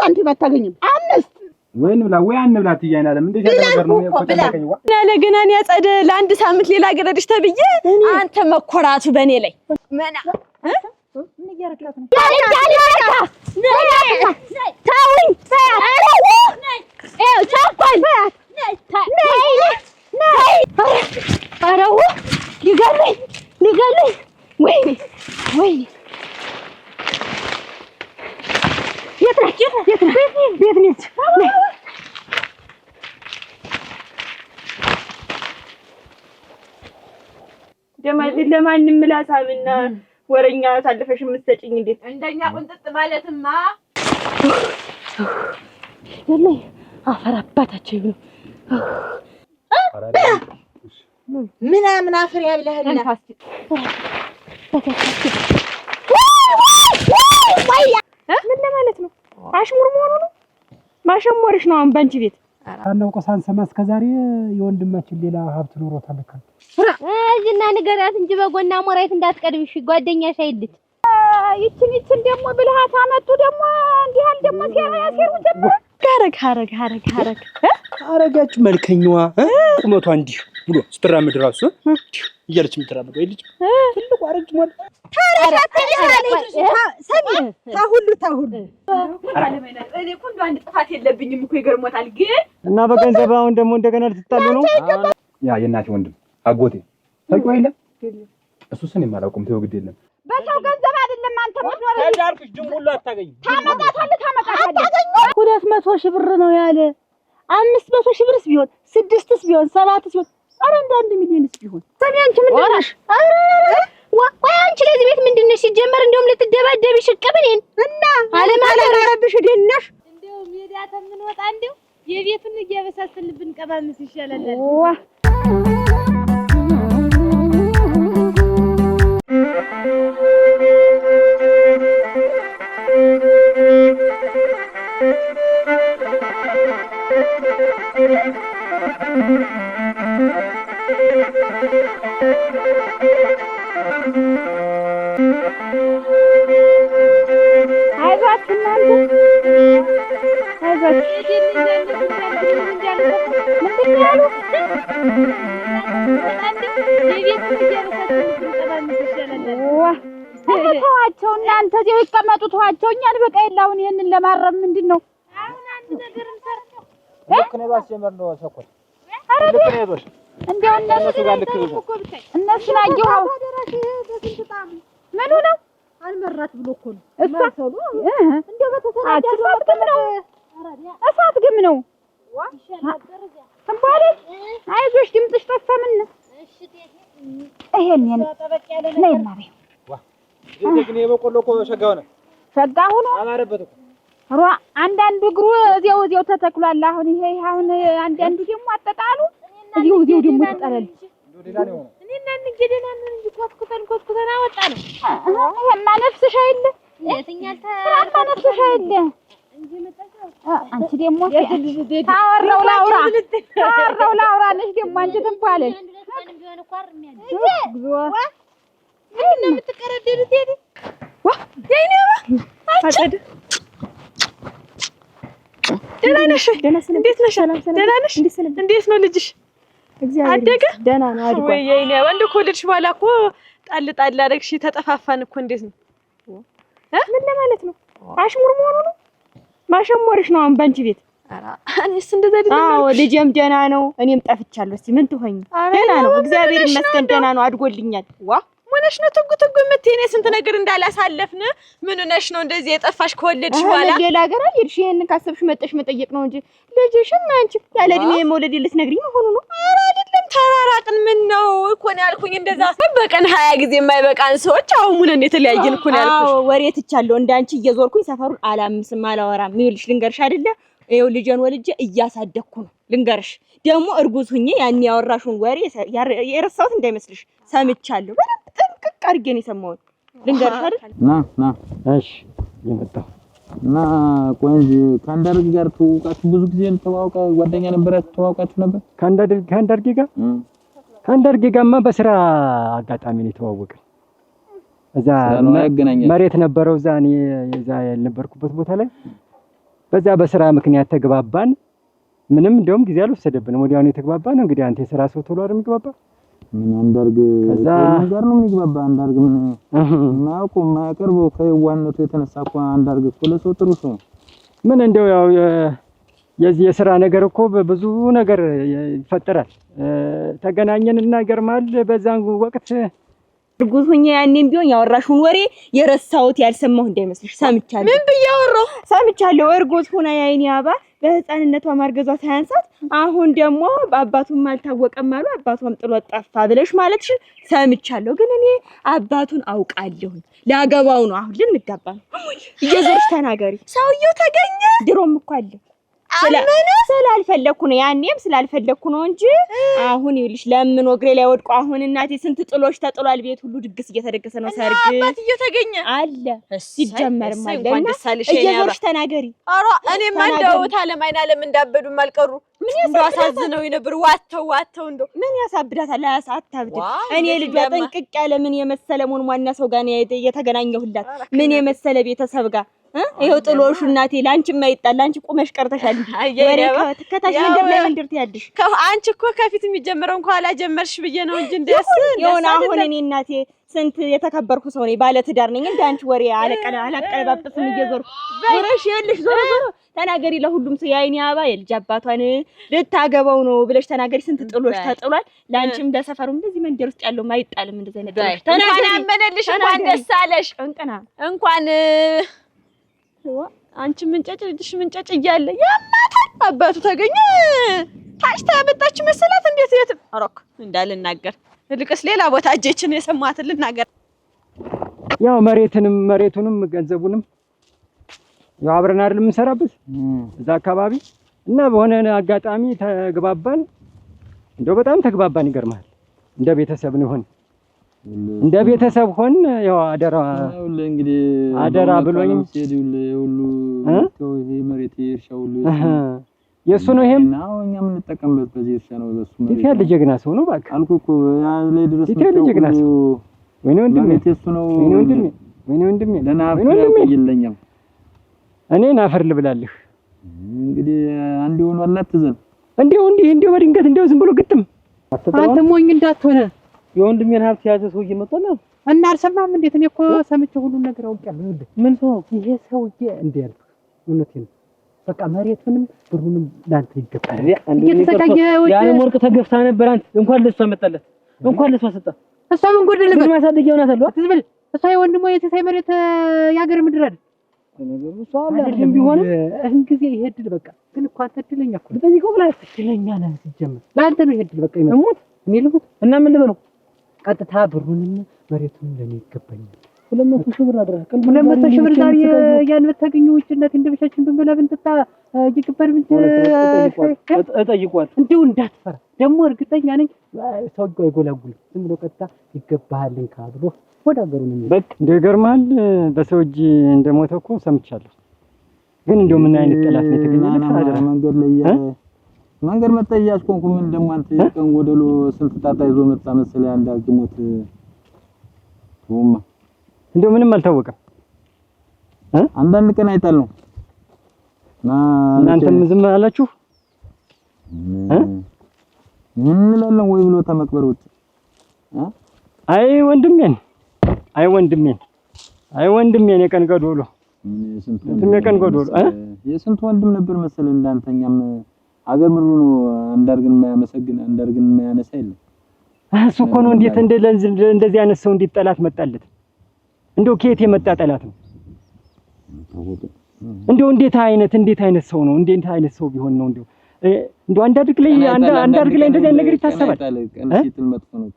ሳንቲም አታገኝም። 5 ወይን ብላ ወይ አንብላ ትያይናለም እንዴ ያደረገር ነው ቆጠቀኝ ዋ ለገና እኔ ያጸደ ለአንድ ሳምንት ሌላ ገረድሽ ተብዬ አንተ መኮራቱ በኔ ላይ መና ምን እያረጋት ነው? ታውኝ ቻኳል አረው ሊገለኝ ወይኔ የት ቤት ነች ደማዚህ ለማንም ምላሳምና ወረኛ ሳልፈሽ የምትሰጪኝ እንዴት እንደኛ ቁንጥጥ ማለትማ ለምን አፈር አባታቸው ይብሉ ምናምን አፈር ያብለህና ምን ለማለት ነው? አሽሙር መሆኑ ነው? ማሸሞርሽ ነው። አንቺ ቤት አናውቀው ሳንሰማ እስከዛሬ የወንድማችን ሌላ ሀብት ኖሮታል እኮ እዚህና ንገራት እንጂ በጎና ሞራይት እንዳትቀድብሽ ጓደኛሽ አይልት ይችን ደግሞ ብልሃት አመጡ ደግሞ እንዲህ አል ደግሞ ሲያሲሩ ጀመረ አረጋች መልከኛዋ ቁመቷ እንዲህ ብሎ ስትራመድ ራሱ እያለች የምትራመደው አይልጅ ትልቁ አረጅ ማለት ታሁሉ እኔ እኮ እንደው አንድ ጥፋት የለብኝም እኮ ይገርሞታል። ግን እና በገንዘብ አሁን ደግሞ እንደገና ልትጣሉ ነው? ያ የእናቴ ወንድም አጎቴ ታውቂው አይደለም እሱ ስን የማላውቀውም ተው ግድ የለም በሰው ገንዘብ አይደለም አንተ ምትኖር ታዳርኩሽ ድንጉላ አታገኝ ታመጣታለህ 200 ሺህ ብር ነው ያለ 500 ሺህ ብርስ ቢሆን 6ስ ቢሆን 7ስ ቢሆን አረ እንደ 1 ሚሊዮንስ ቢሆን ሰሚ አንቺ ምንድን ነሽ? ወይ አንቺ ለዚህ ቤት ምንድን ነሽ? ሲጀመር እንደውም ልትደባደቢ ሽቀበኔን እና አለማለራረብሽ ደነሽ እንደው ሜዳ ተምንወጣ እንደው የቤቱን እያበሳሰልብን ቀባምስ ይሻላል። ተዋቸው እናንተ እዚያው ይቀመጡ ተዋቸው። እኛን በቃ የላውን ይሄንን ለማረም ምንድነው አሁን አንድ ነገር እንሰርተው ልክ ነው ባስጀመር ነው ሰኮት ልክ ነው ይዞሽ እንደው እነሱ ጋር ልክ ነው እነሱን አየሁ ምኑ ነው አልመራት ብሎ እኮ ነው እሳሰሉ እንደው በተሰናዳ እሳት ግም ነው ተባለ አይዞሽ ድምፅሽ ተሰምን እሺ ይሄን ነይና በይ ግን የበቆሎ እኮ ሸጋ ሆነ ሸጋ ሆኖ አማረበት እኮ ሯ አንዳንዱ እግሩ እዚያው ተተክሏል። አሁን ይሄ አሁን አንዳንዱ ደግሞ አጠጣሉ እዚያው ደግሞ ተጠለል ሌላ ነው እኔና እንግዲህና እንጂ ኮትኩተን አወጣ ነው። ይሄማ ነፍስሽ አይደለ የትኛል ነፍስሽ አይደለ እንጂ መጣሽ አንቺ ደግሞ ታወራው ላውራ ነሽ ደግሞ አንቺ ትባለሽ ቢሆን እኮ አርሚያለሽ ምን ነው የምትቀረደዱት? ዋ የኔዋ አጨደ ደህና ነሽ? እንዴት ነሽ? ደህና ነሽ? እንዴት ነው ልጅሽ? አደገ? ደህና ነው አድጓል። ወይ የኔ ወንድ ኮልጅሽ በኋላ እኮ ጣል አደረግሽ ተጠፋፋን እኮ እንዴት ነው? ምን ለማለት ነው? አሽሙር መሆኑ ነው? ማሸሞርሽ ነው አሁን ባንቺ ቤት? አራ እኔስ እንደዛ አይደለም። አዎ ልጄም ደህና ነው፣ እኔም ጠፍቻለሁ። እስቲ ምን ትሆኝ? ደህና ነው እግዚአብሔር ይመስገን ደህና ነው አድጎልኛል። ዋ ሆነሽ ነው ትጉ የምትይኔ ስንት ነገር እንዳላሳለፍን ምን ሆነሽ ነው እንደዚህ የጠፋሽ ከወለድሽ በኋላ? ሌላ ሀገር አይልሽ ይሄንን ካሰብሽ መጠሽ መጠየቅ ነው እንጂ ልጅሽን አንቺ ያለ እድሜ መውለድ ልትነግሪኝ መሆኑ ነው? ኧረ አይደለም ተራራቅን። ምን ነው እኮ ነው ያልኩኝ። እንደዛ በቀን 20 ጊዜ የማይበቃን ሰዎች አሁን ሙነን የተለያየን እኮ ነው ያልኩሽ። አዎ ወሬ ትቻለሁ እንዳንቺ እየዞርኩኝ ሰፈሩን አላምስም አላወራም። ይኸውልሽ ልንገርሽ አይደለ ይኸው ልጄን ወልጄ እያሳደግኩ ነው። ልንገርሽ ደግሞ እርጉዝ ሁኜ ያን ያወራሽውን ወሬ የረሳሁት እንዳይመስልሽ ሰምቻለሁ። በደንብ ጥንቅቅ አድርጌ ነው የሰማሁት። ልንገርሽ አይደል ና እሺ የመጣው እና ቆንጆ ካንዳርግ ጋር ተዋውቃችሁ ብዙ ጊዜ ተዋውቃ ጓደኛ ነበራችሁ ተዋውቃችሁ ነበር? ካንዳርግ ጋርማ በስራ አጋጣሚ ነው የተዋወቅን። እዛ መሬት ነበረው እዛ እኔ እዛ ያልነበርኩበት ቦታ ላይ በዛ በስራ ምክንያት ተግባባን። ምንም እንደውም ጊዜ አልወሰደብንም። ወዲያውኑ የተግባባን ነው። እንግዲህ አንተ የሥራ ሰው ቶሎ አይደል የሚግባባ? ምን አንዳርግ ጋር ነው የሚግባባ? አንዳርግ ምን ማውቁ ማቀርበው ከዋናቱ የተነሳ እኮ አንዳርግ እኮ ለሰው ጥሩ ሰው ምን እንደው ያው የዚህ የሥራ ነገር እኮ በብዙ ነገር ይፈጠራል። ተገናኘንና ይገርማል በዛን ወቅት እርጉዝ ሆኜ ያኔም ቢሆን ያወራሽውን ወሬ የረሳሁት ያልሰማሁ እንዳይመስልሽ ሰምቻለሁ። ምን ብያወራው? ሰምቻለሁ። እርጉዝ ሆና የአይኔ አባ በህፃንነቷ ማርገዟ ሳያንሳት አሁን ደግሞ አባቱም አልታወቀም አሉ አባቷም ጥሎት ጠፋ ብለሽ ማለትሽ ሰምቻለሁ። ግን እኔ አባቱን አውቃለሁ። ላገባው ነው አሁን ልንጋባ ነው። እየዞርሽ ተናገሪ። ሰውየው ተገኘ? ድሮም እኮ አለ ስላልፈለኩ ነው ያኔም ስላልፈለኩ ነው እንጂ አሁን ይልሽ ለምን ወግሬ ላይ ወድቆ አሁን እናቴ ስንት ጥሎሽ ተጥሏል። ቤት ሁሉ ድግስ እየተደገሰ ነው። ሰርግ አባት እየተገኘ አለ ሲጀመርም አለና እየዞርሽ ተናገሪ። ኧረ እኔማ እንደው ታለማይና ለምን እንዳበዱ ማልቀሩ ምን ያሳዝነው ነበር። ዋተው እንደው ምን ያሳብዳታል? አታብድ። እኔ ልጇ ጥንቅቅ ያለ ምን የመሰለ ሞንሟና ሰው ጋር ነው የተገናኘሁላት። ምን የመሰለ ቤተሰብ ጋር ይሄው ጥሎሹ እናቴ ላንቺ ማይጣል ላንቺ ቆመሽ ቀርተሻል። ወሬ ከታች መንደር ላይ መንደር ትያለሽ። አንቺ እኮ ከፊት የሚጀምረው እንኳን አላጀመርሽ ብዬ ነው እንጂ እንደስ የሆነ አሁን እኔ እናቴ ስንት የተከበርኩ ሰው ነኝ፣ ባለ ትዳር ነኝ። እንደ አንቺ ወሬ አላቀለባብጥም እየዞርኩ ወሬሽ ይልሽ ዞር ተናገሪ። ለሁሉም ሰው የአይኔ አባ የልጅ አባቷን ልታገባው ነው ብለሽ ተናገሪ። ስንት ጥሎሽ ተጥሏል። ላንቺም ለሰፈሩም እንደዚህ መንደር ውስጥ ያለው ማይጣልም እንደዚህ አይነት ጥሎሽ ተናገሪ። አመነልሽ እንኳን ደስ አለሽ። እንኳን አንቺ ምንጨጭ ልጅሽ ምንጨጭ እያለ ያማታል። አባቱ ተገኘ ታጭታ ያመጣች መሰላት። እንዴት የት አሮክ እንዳልናገር ልቅስ ሌላ ቦታ እጄችን የሰማትን ልናገር። ያው መሬቱንም ገንዘቡንም ያው አብረን አይደል የምንሰራበት እዛ አካባቢ እና በሆነ አጋጣሚ ተግባባን። እንደው በጣም ተግባባን። ይገርማል። እንደ ቤተሰብ ነው ሆነ እንደ ቤተሰብ ሆን ያው አደራ እንግዲህ አደራ ብሎኝ ሁሉ ይሄ መሬት ይርሻው ሁሉ የሱ ነው። ይሄም ነው እኛ የምንጠቀምበት በዚህ እርሻ ነው። በሱ መሬት ይሄ ልጅ ጀግና ሰው ነው። ባክ አልኩ እኮ ያ ላይ ድረስ ይሄ ልጅ ጀግና ሰው ወይኔ ወንድሜ ለናፍር ይለኛል። እኔ ናፈር ልብላልህ እንግዲህ አንድ ሆኖ አላትዘን እንዴው በድንገት እንዴው ዝም ብሎ ግጥም አንተ ሞኝ እንዳትሆነ የወንድሜን ሀብት ያዘ ሰው እየመጣና እና አልሰማም። እንዴት እኔ እኮ ሰምቼ ሁሉ ነገር አውቄያለሁ። ምን ሰው ይሄ ሰውዬ እንዴ ያልኩ እውነቴን በቃ መሬቱንም ብሩንም ላንተ ይገባል። ያን ወርቅ ተገፍታ ነበር። አንተ እንኳን ለሷ መጣለት እንኳን ለሷ ሰጣ። እሷ ምን ጎደለበት? ማሳደጊያው ናት አለው። አትዝብል። እሷ የወንድሞ የተሳይ መሬት ያገር ምድር አይደል? ነገሩ እሷ አይደለም ቢሆን እህን ጊዜ ይሄ ድል በቃ ግን እኮ አንተ ድለኛ እኮ በዚህ ብላ ድለኛ ነህ። ሲጀመር ለአንተ ነው ይሄ ድል በቃ ይመጣ እኔ ልሙት እና ምን ልበለው? ቀጥታ ብሩንም መሬቱን ለኔ ይገባኛል። 200 ሺህ ብር አደረክ። 200 ሺህ ብር ዛሬ ያን በታገኘው ውጭነት እንደበሻችን ብንበላ ብንጠጣ ይግበር ምን እጠይቋል። እንደው እንዳትፈራ ደግሞ እርግጠኛ ነኝ ሰውዬው አይጎላጉል። ዝም ብሎ ቀጥታ ይገባሃልን ካብሎ ወደ ሀገሩ ነው በቃ እንደገርማል። በሰው እጅ እንደሞተ እኮ ሰምቻለሁ። ግን እንደው ምን አይነት ጠላት ነው የተገኘለት? አደራ መንገድ ላይ መንገድ መጣ እያስቆንኩ ምን ደግሞ አንተ ቀን ወደሎ ስንት ጣጣ ይዞ መጣ መሰለኝ። አንድ አግሞት እንደው ምንም አልታወቀም። አንዳንድ ቀን አይጣል ነው እናንተም ዝም አላችሁ። ምን እንላለን ወይ ብሎ ተመቅበር ውጭ አይ ወንድሜን የቀን ገዶሎ የቀን ገዶሎ የስንት ወንድም ነበር መሰለኝ እንዳንተኛም አገር ምሩ ነው አንዳርግን የማያመሰግን አንዳርግን የማያነሳ የለም። እሱ እኮ ነው እንዴት እንደዚህ አይነት ሰው እንዴት ጠላት መጣለት? እንደው ከየት የመጣ ጠላት ነው? እንደው እንዴት አይነት ሰው ነው? እንዴት አይነት ሰው ቢሆን ነው እንደው አንዳርግ ላይ እንደዚህ አይነት ነገር ይታሰባል?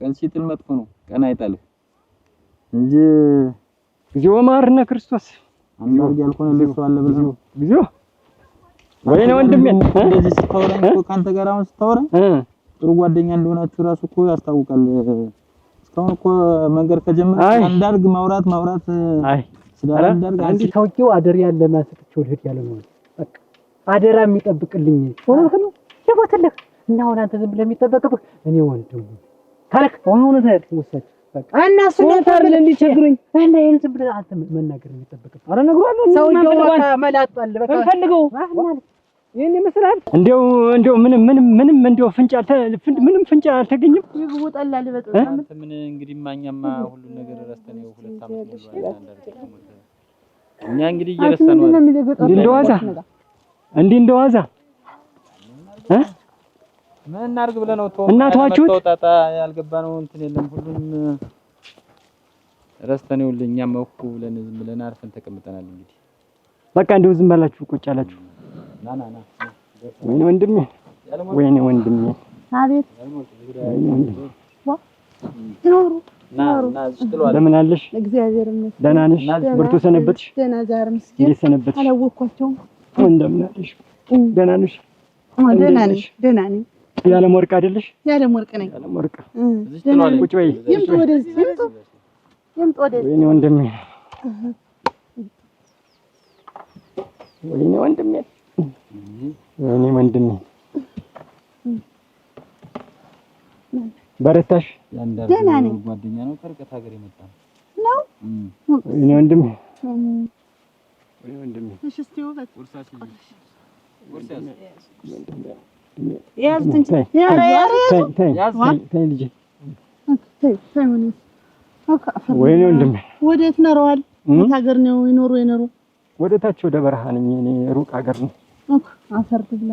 ቀን ሲጥል መጥፎ ነው። ቀን አይጣልህ እንጂ እግዚኦ መሐረነ ክርስቶስ አንዳርግ ያልሆነ ልጅ አለ ብለው እግዚኦ ወይኔ ወንድሜ እንደዚህ ስታወራኝ እኮ ካንተ ጋር አሁን ስታወራኝ ጥሩ ጓደኛ እንደሆናችሁ ራሱ እኮ ያስታውቃል። እስካሁን እኮ መንገድ ከጀመረ አንዳርግ ማውራት አይ ስለ አንዳርግ አንቺ ታውቂው አደር ያለ ማሰጥቸው ልጅ ያለ ነው። በቃ አደራ የሚጠብቅልኝ ነው ይቦትልህ እና አሁን አንተ ዝም ብለህ የሚጠበቅብህ እኔ ወንድም ካለክ አሁን ወሰድ በቃ እና ስለታለ እንዲቸግሩኝ እና ይሄን ዝም ብለህ አንተ መናገር የሚጠበቅብህ። ኧረ ነግሯለሁ ሰውዬው በቃ መላጣል በቃ ፈልገው ይሄን ይመስላል። እንደው ምንም እንደው ምንም ፍንጫ አልተገኘም። ይግቡ ጠላል በጣም ምን እንግዲህ ማኛማ ሁሉ ነገር ረስተን ነው 2 አመት ነው እኛ እንግዲህ እየረሳን ነው እንደዋዛ ምን እናድርግ ብለህ ነው እናቷችሁት ተወጣጣ ያልገባነው እንትን የለም ሁሉም ረስተን ነው ለኛም እኮ ብለን ዝም ብለን አርፈን ተቀምጠናል። እንግዲህ በቃ እንደው ዝም ብላችሁ ቁጭ አላችሁ። ና ወይኔ ወንድሜ አቤት ና ዝጥሏል። ለምን አለሽ? እግዚአብሔር ይመስገን። ደህና ነሽ? ብርቱ ሰነበትሽ? ደህና ዛሬ ምስኪን እንዴት ሰነበትሽ? አላወቅኳቸውም። እንደምን አለሽ? ደህና ነሽ? ደህና ነኝ። ያለም ወርቅ አይደለሽ? ያለም ወርቅ ነኝ። ያለም ወርቅ ዝጥሏል። ቁጭ በይ። ይምጡ ወደዚህ ይምጡ ወደዚህ። ወይኔ ወንድሜ በረታሽ? ደህና ነኝ። ጓደኛ ነው ከርቀት ሀገር የመጣ ነው። ወይኔ ወንድሜ እሺ እስቲ ውበት ወይኔ ወንድሜ ወዴት ነረዋል? ሀገር ነው ይኖሩ ወደታች ወደ በረሃ ነኝ እኔ ሩቅ ሀገር ነው። አፈር ብላ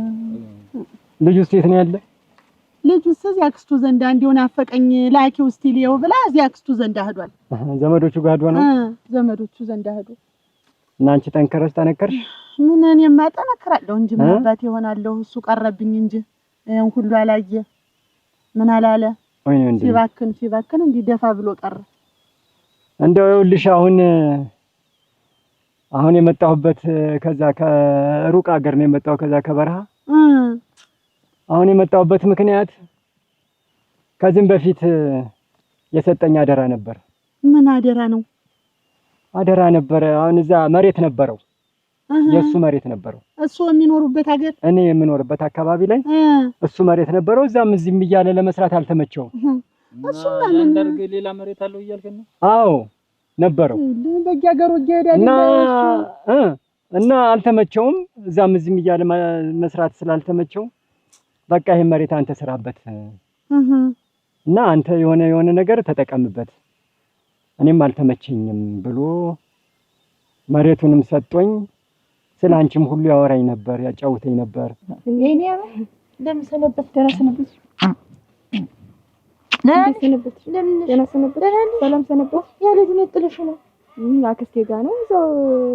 ልጁስ የት ነው ያለ? ልጁስ እዚያ አክስቱ ዘንዳ እንዲሆን አፈቀኝ ላኪው እስቲ ሊየው ብላ እዚያ አክስቱ ዘንዳ ሄዷል። ዘመዶቹ ጋር ሄዷል ነው? ዘመዶቹ ዘንዳ ሄዱ። እና አንቺ ጠነከርሽ? ምን እኔማ ጠነክራለሁ እንጂ ምን አባቴ ይሆናለሁ። እሱ ቀረብኝ እንጂ ይሄን ሁሉ አላየ ምን አላለ። ወይኔ ወንድሜ ሲባክን እንዲደፋ ብሎ ቀረ። እንደው ይኸውልሽ አሁን የመጣሁበት ከዛ ከሩቅ ሀገር ነው የመጣው ከዛ ከበረሃ አሁን የመጣሁበት ምክንያት ከዚህም በፊት የሰጠኝ አደራ ነበር። ምን አደራ ነው? አደራ ነበር። አሁን እዛ መሬት ነበረው የሱ መሬት ነበረው። እሱ የሚኖርበት ሀገር እኔ የምኖርበት አካባቢ ላይ እሱ መሬት ነበረው። እዛም እዚህም እያለ ለመስራት አልተመቸውም። እሱ ማለት እንዳርገ ሌላ መሬት አለው እያልከኝ ነው? አዎ ነበረው በየሀገሩ እየሄዳል እና አልተመቸውም። እዛም እዚህም እያለ መስራት ስላልተመቸው በቃ ይሄን መሬት አንተ ስራበት እና አንተ የሆነ ነገር ተጠቀምበት እኔም አልተመቸኝም ብሎ መሬቱንም ሰጥቶኝ ስላንቺም ሁሉ ያወራኝ ነበር ያጫውተኝ ነበር። እኔ ለምን ሰነበት ደረሰነበት ሰላም ሰነበት ያለ ዝም ጥልሽ ነው አክስቴ ጋር ነው እዛው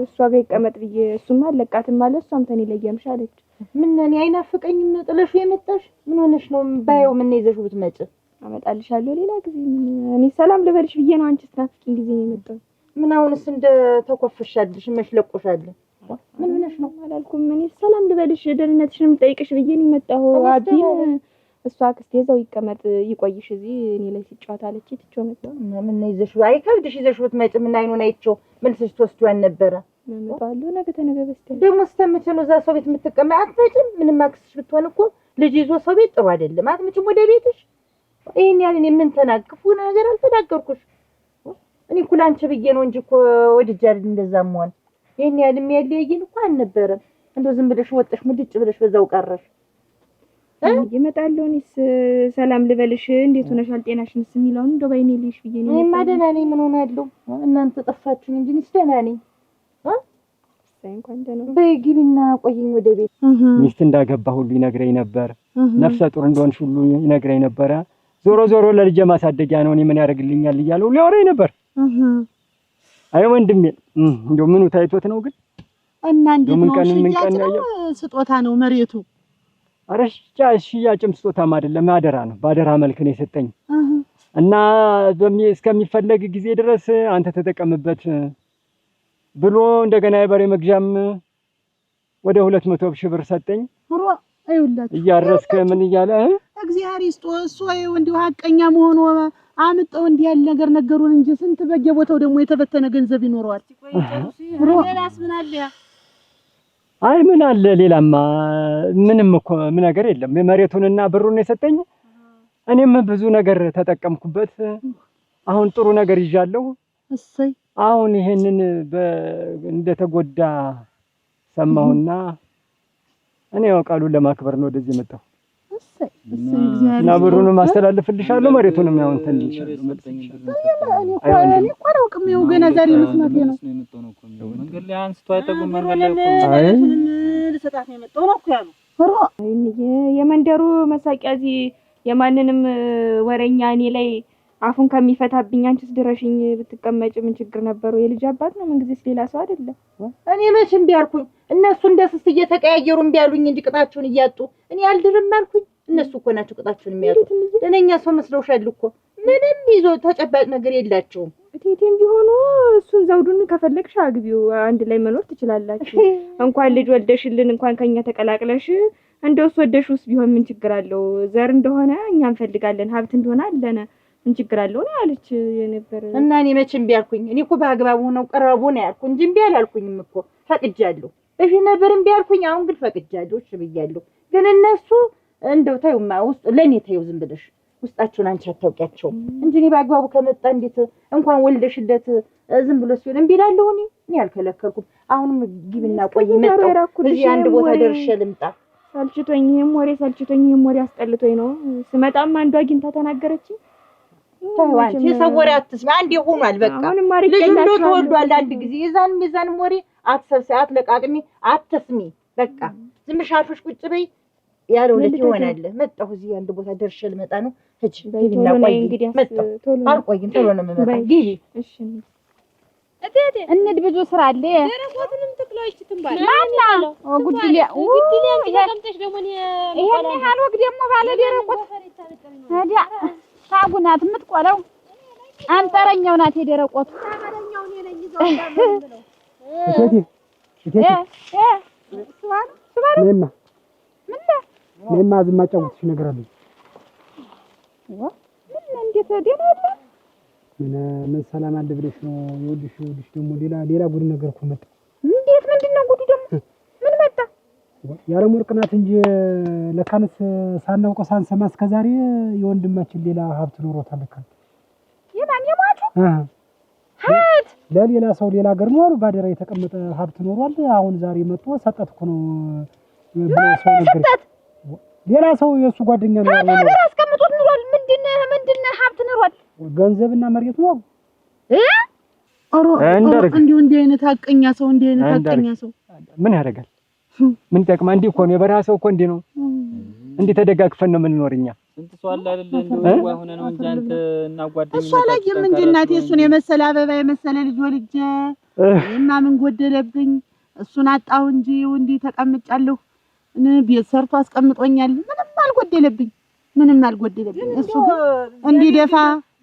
እሷ ጋር ይቀመጥ ብዬ እሱማ አለቃትም ማለት እሷም ተኔ ለየምሽ አለች። ምን እኔ አይናፍቀኝም ጥለሽ የመጣሽ ምን ሆነሽ ነው? ባየው ምን ይዘሽው ብትመጪ አመጣልሻለሁ ሌላ ጊዜ። እኔ ሰላም ልበልሽ ብዬ ነው አንቺ ስናፍቂኝ ጊዜ ነው የመጣው። ምን አሁንስ እንደ ተኮፍሻልሽ መሽለቆሻል? ምን ሆነሽ ነው? አላልኩም እኔ ሰላም ልበልሽ ደህንነትሽንም ጠይቅሽ ብዬ ነው የመጣው። አቢን እሷ አክስቴ እዛው ይቀመጥ ይቆይሽ እዚህ እኔ ላይ ሲጫወት አለች ትቼው መጣሁ። ምን ይዘሽው አይከብድሽ ይዘሽው ብትመጪ ምን አይኑን አይቼው መልስሽ ትወስጂው አልነበረ? መጣለሁ ነገ ተነገ በስቲያ ደግሞ ስተምችለው እዛ ሰው ቤት የምትቀመጥ አትመጭም። ምንም አክስሽ ብትሆን እኮ ልጅ ይዞ ሰው ቤት ጥሩ አይደለም። አትመጭም ወደ ቤትሽ። ይሄን ያህል እኔ ምን ተናግፉ ነገር አልተናገርኩሽ። እኔ እኮ ላንቺ ብዬ ነው እንጂ እኮ ወድጄ አይደል እንደዛም ሆነ። ይሄን ያህል የሚያለያየን እኮ አልነበረም። እንደው ዝም ብለሽ ወጥሽ ሙድጭ ብለሽ በዛው ቀረሽ። ይመጣለሁ እኔስ ሰላም ልበልሽ እንዴት ሆነሻል ጤናሽንስ የሚለውን እንደው ባይኔ ልይሽ ብዬ ነው። እኔማ ደህና ነኝ ምን ሆናለሁ እናንተ ጠፋችሁ እንጂ እኔስ ደህና ነኝ። እንኳን ደህና በግቢና ቆይኝ ወደ ቤት። ሚስት እንዳገባ ሁሉ ይነግረኝ ነበር። ነፍሰ ጡር እንደሆንሽ ሁሉ ይነግረኝ ነበር። ዞሮ ለልጄ ማሳደጊያ ነው እኔ ምን ያደርግልኛል እያለ ሁሉ ያወራኝ ነበር። አይ ወንድሜ እንደው ምኑ ታይቶት ነው ግን እና እንዴት ነው ስጦታ ነው መሬቱ? አረሻ ሽያጭም ስጦታም አይደለም አደራ ነው። በአደራ መልክ ነው የሰጠኝ እና እስከሚፈለግ ጊዜ ድረስ አንተ ተጠቀምበት ብሎ እንደገና የበሬ መግዣም ወደ 200 ሺህ ብር ሰጠኝ። አይውላችሁ እያረስከ ምን እያለ እግዚአብሔር ይስጦ እሱ እንዲሁ ሀቀኛ መሆኑ አምጠው እንዲህ ያለ ነገር ነገሩን እንጂ ስንት በየቦታው ደግሞ የተበተነ ገንዘብ ይኖረዋል። ሌላስ ምን አለ? አይ ምን አለ ሌላማ ምንም እኮ ምን ነገር የለም። መሬቱንና ብሩን የሰጠኝ እኔም ብዙ ነገር ተጠቀምኩበት። አሁን ጥሩ ነገር ይዣለሁ። እሰይ አሁን ይሄንን እንደተጎዳ ሰማሁና እኔ ያው ቃሉን ለማክበር ነው ወደዚህ የመጣሁ። እሰይ እግዚአብሔር እና ብሩንም አስተላልፍልሻለሁ መሬቱንም ያው እንትን ልልሻለሁ። እኔ እኮ አላውቅም። ይኸው ገና ዛሬ መስማቴ ነው። መንገድ ላይ አንስቶ አይጠጉም። መንገድ ላይ ልሰጣት ነው የመጣው ነው እኮ ያሉ የመንደሩ መሳቂያ እዚህ የማንንም ወሬኛ እኔ ላይ አፉን ከሚፈታብኝ አንቺስ ድረሽኝ ብትቀመጭ ምን ችግር ነበረው? የልጅ አባት ነው ምን ጊዜስ ሌላ ሰው አይደለም። እኔ መቼም ቢያልኩኝ እነሱ እንደስስ እየተቀያየሩ ቢያሉኝ እንጂ ቅጣቸውን እያጡ እኔ አልድርም አልኩኝ። እነሱ እኮ ናቸው ቅጣቸውን የሚያጡ። ደነኛ ሰው መስለውሻል እኮ ምንም ይዞ ተጨባጭ ነገር የላቸውም። እቴቴም ቢሆኑ እሱን ዘውዱን ከፈለግሽ አግቢው፣ አንድ ላይ መኖር ትችላላችሁ። እንኳን ልጅ ወልደሽልን እንኳን ከኛ ተቀላቅለሽ እንደውስ ወደሽውስ ቢሆን ምን ችግር አለው? ዘር እንደሆነ እኛ እንፈልጋለን፣ ሀብት እንደሆነ አለነ ምን ችግር አለው ነው ያለች የነበር። እና እኔ መቼም ቢያልኩኝ እኔ እኮ በአግባቡ ነው ቀረቡ ነው ያልኩ እንጂ እምቢ አላልኩኝም እኮ ፈቅጃለሁ። በፊት ነበር እምቢ አልኩኝ፣ አሁን ግን ፈቅጃለሁ። እሺ ብያለሁ። ግን እነሱ እንደው ታዩማ ውስጥ ለኔ ታዩ ዝም ብለሽ ውስጣቸውን አንቺ አታውቂያቸው እንጂ እኔ በአግባቡ ከመጣ እንዴት እንኳን ወልደሽለት ዝም ብሎ ሲሆን እምቢ እላለሁ። እኔ አልከለከልኩም። አሁንም ግብና ቆይ መጣሁ እዚህ አንድ ቦታ ደርሼ ልምጣ። ሰልችቶኝ ይሄም ወሬ አስጠልቶኝ ነው ስመጣም አንዷ አግኝታ ተናገረችኝ። ታይዋንቺ ሰወሬ አትስሚ። አንዴ ሆኗል በቃ ልጅ እንዶ ተወልዷል። አንድ ጊዜ የዛንም ወሬ አትሰብሰት ለቃቅሚ አትስሚ። በቃ ዝም ሻሾሽ ቁጭ በይ ያለው ልጅ ይሆናል። መጣሁ እዚህ አንድ ቦታ ደርሼ ልመጣ ነው። እጅ ግቢና ቆይ መጣሁ። አልቆይም ቶሎ ነው የምመጣ። ግቢ እሺ እቴቴ እንድ ብዙ ስራ አለ። ደረቆትንም ትክሎች ትንባል ማና ጉድሊያ ተቀምጠሽ ደግሞ ይሄን ያህል ወግ ደግሞ ባለ ደረቆት ታዲያ ታጉናት የምትቆለው አንጠረኛው ናት። የደረቆቱ ታመረኛው እኔ ነኝ ይዘው እንዳምብለው እኔማ ዝም አጫውትሽ ነገር አለኝ። ምን እንዴት ደናለ ምን ሰላም አለ ብለሽ ነው? ይኸውልሽ ደግሞ ሌላ ጉድ ነገር እኮ መጣ። እንዴት ምንድነው ጉዱ ደግሞ? ምን መጣ? ያለም ወርቅ ናት እንጂ ለካንስ ሳናውቀው ሳንሰማ እስከዛሬ የወንድማችን ሌላ ሀብት ኖሮታል። ለካ የማን የማቹ ሀብት ለሌላ ሰው ሌላ ሀገር ነው አሉ ባደራ የተቀመጠ ሀብት ኖሯል። አሁን ዛሬ መጥቶ ሰጠት እኮ ነው ሰው ነገር ሌላ ሰው የእሱ ጓደኛ ነው ያለው ነው አስቀምጦት ኖሯል። ምንድነው ሀብት ኖሯል? ገንዘብና መሬት ነው እንዲሁ እንዲህ አይነት ሀቀኛ ሰው ምን ያደርጋል? ምን ጠቅማ? እንዲህ እኮ ነው የበረሃ ሰው እኮ እንዲህ ነው። እንዲህ ተደጋግፈን ነው የምንኖርኛ። ስንት ሰው አለ አይደል? እንደው ሆነ ነው እንጂ አንተ እና ጓደኛዬ እሷ ላይ ምን እናቴ እሱን የመሰለ አበባ የመሰለ ልጅ ወልጄ እና ምን ጎደለብኝ? እሱን አጣሁ እንጂ እንዲህ ተቀምጫለሁ። ቤት ሰርቶ አስቀምጦኛል። ምንም አልጎደለብኝ። እሱ ግን እንዲህ ደፋ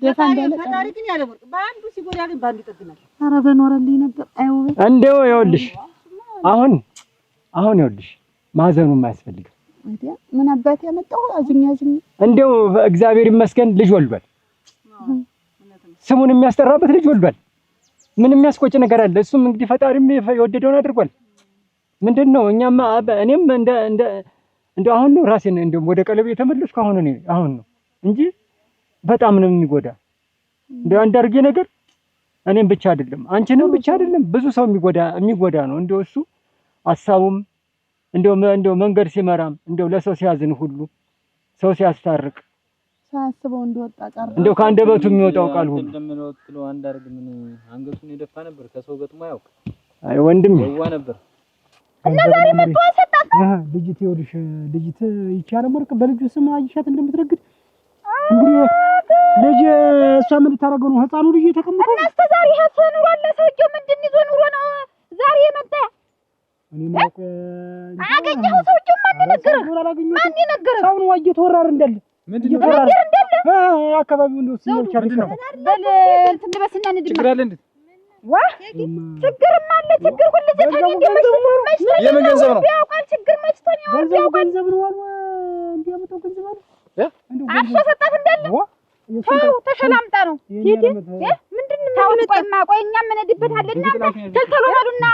እንዳለ ፈጣሪ ግን ያለ ወርቅ በአንዱ ሲጎዳ ግን በአንዱ ይጠግናል። ኧረ በኖረልኝ ነበር። አይው እንደው ይኸውልሽ አሁን ይኸውልሽ ማዘኑም አያስፈልግም። ምን አባት ያመጣው አዝኛ እንደው እግዚአብሔር ይመስገን ልጅ ወልዷል። ስሙን የሚያስጠራበት ልጅ ወልዷል። ምንም የሚያስቆጭ ነገር አለ? እሱም እንግዲህ ፈጣሪም የወደደውን አድርጓል። ምንድነው እኛማ እኔም እንደ አሁን ነው ራሴን እንደው ወደ ቀለብ የተመለስኩ አሁን ነው እንጂ በጣም ነው የሚጎዳ። እንደው አንዳርጌ ነገር እኔም ብቻ አይደለም አንቺንም ብቻ አይደለም ብዙ ሰው የሚጎዳ ነው። እንደው እሱ ሐሳቡም እንደው መንገድ ሲመራም እንደው ለሰው ሲያዝን ሁሉ ሰው ሲያስታርቅ ሳስበው እንደወጣ ቀረ። እንደው ከአንደበቱ የሚወጣው ቃል ሁሉ እንደምንወጥለው አንዳርግ ምን አንገቱን የደፋ ነበር። ከሰው ገጥሞ ያውቅ። አይ ወንድም ይዋ ነበር እና ዛሬ መጥቶ ሰጣት። ልጅት ይኸውልሽ ልጅት ይቻለ ወርቅ በልጁ ስም አይሻት እንደምትረግጥ እንግዲህ ልጅ እሷ ምን ልታረገው ነው? ህፃኑ ልጅ የተቀመጠ እና እስከ ዛሬ ሀብት ኑሯል። ለሰውየው ምንድን ይዞ ኑሮ ነው ዛሬ የመጣ? እኔ ማውቀ አገኘኸው? ሰውየው ማን ነገረህ? ሰው ነው እየተወራረ እንዳለ ምንድነው አካባቢው እንደው ሲኖር ነው በል እንትን ልበስና እንድማ ችግር አለ እንዴ? ዋ ችግርም አለ። ችግር ሁሉ ዘተኝ የምን ገንዘብ ነው? ያውቃል ችግር መችቶኝ ገንዘብ ነው አሉ እንዲያመጣው ገንዘብ አለ አፍሶ ሰጣት እንዳለ ተው ተሸላምጣ ነው ሂድ ምንድነው ቆይ እኛ ምን እንድበታለን? ተልተሎ በሉና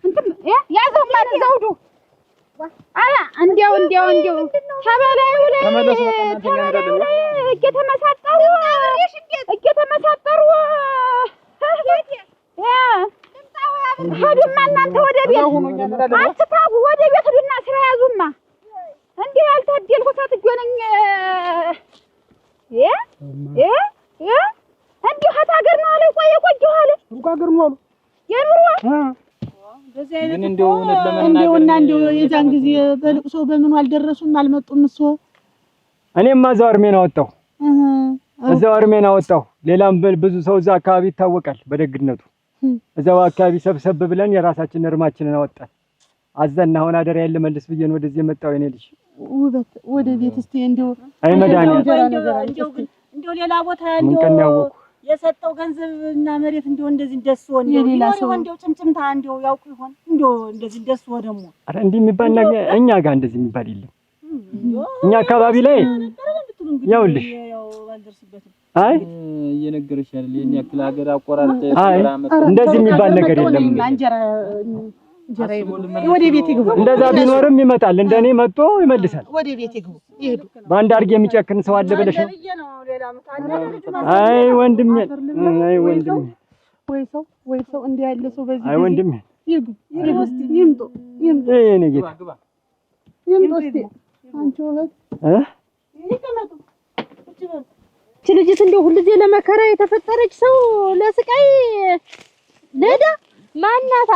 እንትን ያዘው ማን ዘውዱ አያ እንዲያው ተበላዩ ላይ ተመለሱ። በቃ እናንተ ጋር እንዳደረገ እየተመሳጠሩ ሄዱማ እናንተ ወደ ቤት አትታቡ። ወደ ቤት ሄዱና ስራ ያዙማ። እንዲህ ያልታደልኩ ሰትጆ ነኝ። እንዲሁ ሀገር ነው አለ። የቆየሁ አለ ሩቅ ሀገር ነው አሉ የኑሮ በዚህ አይነት እንደው የዛን ጊዜ በልቅሶ በምኑ አልደረሱም አልመጡም። እሱ እኔማ እዛው እርሜን አወጣሁ። እዛው እርሜን አወጣሁ። ሌላም ብዙ ሰው እዛ አካባቢ ይታወቃል በደግነቱ። እዛው አካባቢ ሰብሰብ ብለን የራሳችንን እርማችንን አወጣን። አዘና አሁን አደራ ያለ መልስ ብዬን ወደዚህ የመጣው የኔ ልጅ ውበት ወደ ቤት እስቲ እንደው አይ መድኃኒዓለም እንደው ሌላ ቦታ እንደው የሰጠው ገንዘብና መሬት እንደው እንደዚህ እንደስወ እንደው ጭምጭምታ እንደው ያውቁ ይሆን እንደው እንደዚህ እንደስወ ደግሞ አረ እንዲህ የሚባል ነገር እኛ ጋር እንደዚህ የሚባል የለም። እኛ አካባቢ ላይ ያውልሽ አይ እየነገርሽ አይደል የኛ ክፍለ ሀገር አቆራርጠ እንደዚህ የሚባል ነገር የለም። እንጀራ ወደ ቤት ይግቡ። እንደዛ ቢኖርም ይመጣል። እንደኔ መጥቶ ይመልሳል። ወደ ቤት ይግቡ ይሄዱ። በአንድ አድርጌ የሚጨክን ሰው አለ ብለሽ ነው? አይ ወንድሜ፣ አይ ወንድሜ፣ ወይ ሰው እንዲህ ያለ ሰው በዚህ አይ ወንድሜ ይግቡ ይምጡ። እኔ ጌታ ይምጡ እስቲ አንቺ ወለት ይቀመጡ። እቺ ልጅት እንደው ሁሉ ጊዜ ለመከራ የተፈጠረች ሰው ለስቃይ ለዳ ማናታ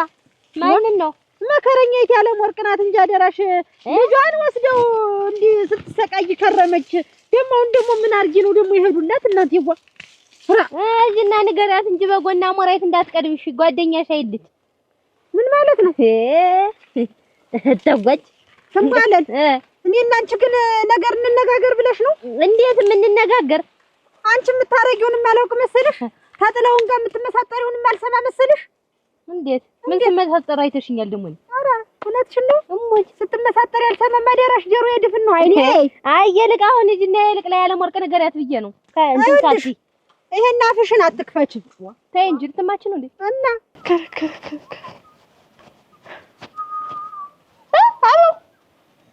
ማንን ነው መከረኛይት ያለም ወርቅ ናት እንጂ አደራሽ ልጇን ወስደው እንዲህ ስትሰቃይ ከረመች። ደግሞ ምን አርጊ ነው ደግሞ ይሄዱላት እናንተ ይዋ እዚህና ንገራት እንጂ በጎና ሞራይት እንዳትቀድምሽ ጓደኛሽ አይልት ምን ማለት ነው? ተጓጭ ሰማለን። እኔና አንቺ ግን ነገር እንነጋገር ብለሽ ነው? እንዴት የምንነጋገር? አንቺ የምታረጊውን ማላውቅ መሰለሽ? ታጥላውን ጋር የምትመሳጠሪውን ማልሰማ መሰለሽ? እንዴት ምን ተመሳጠር አይተሽኛል ደግሞ? አረ እውነትሽን ነው እሞች ስትመሳጠር ያልሰማማ ደራሽ ጆሮ የድፍን ነው አይኔ። አይ የልቅ አሁን እጅና የልቅ ላይ ያለ ወርቅ ነገር ያት ብዬ ነው ከእንትን ሳቲ ይሄን አፍሽን አትክፈች። ተይ እንጂ ልትማች ነው እንዴ? እና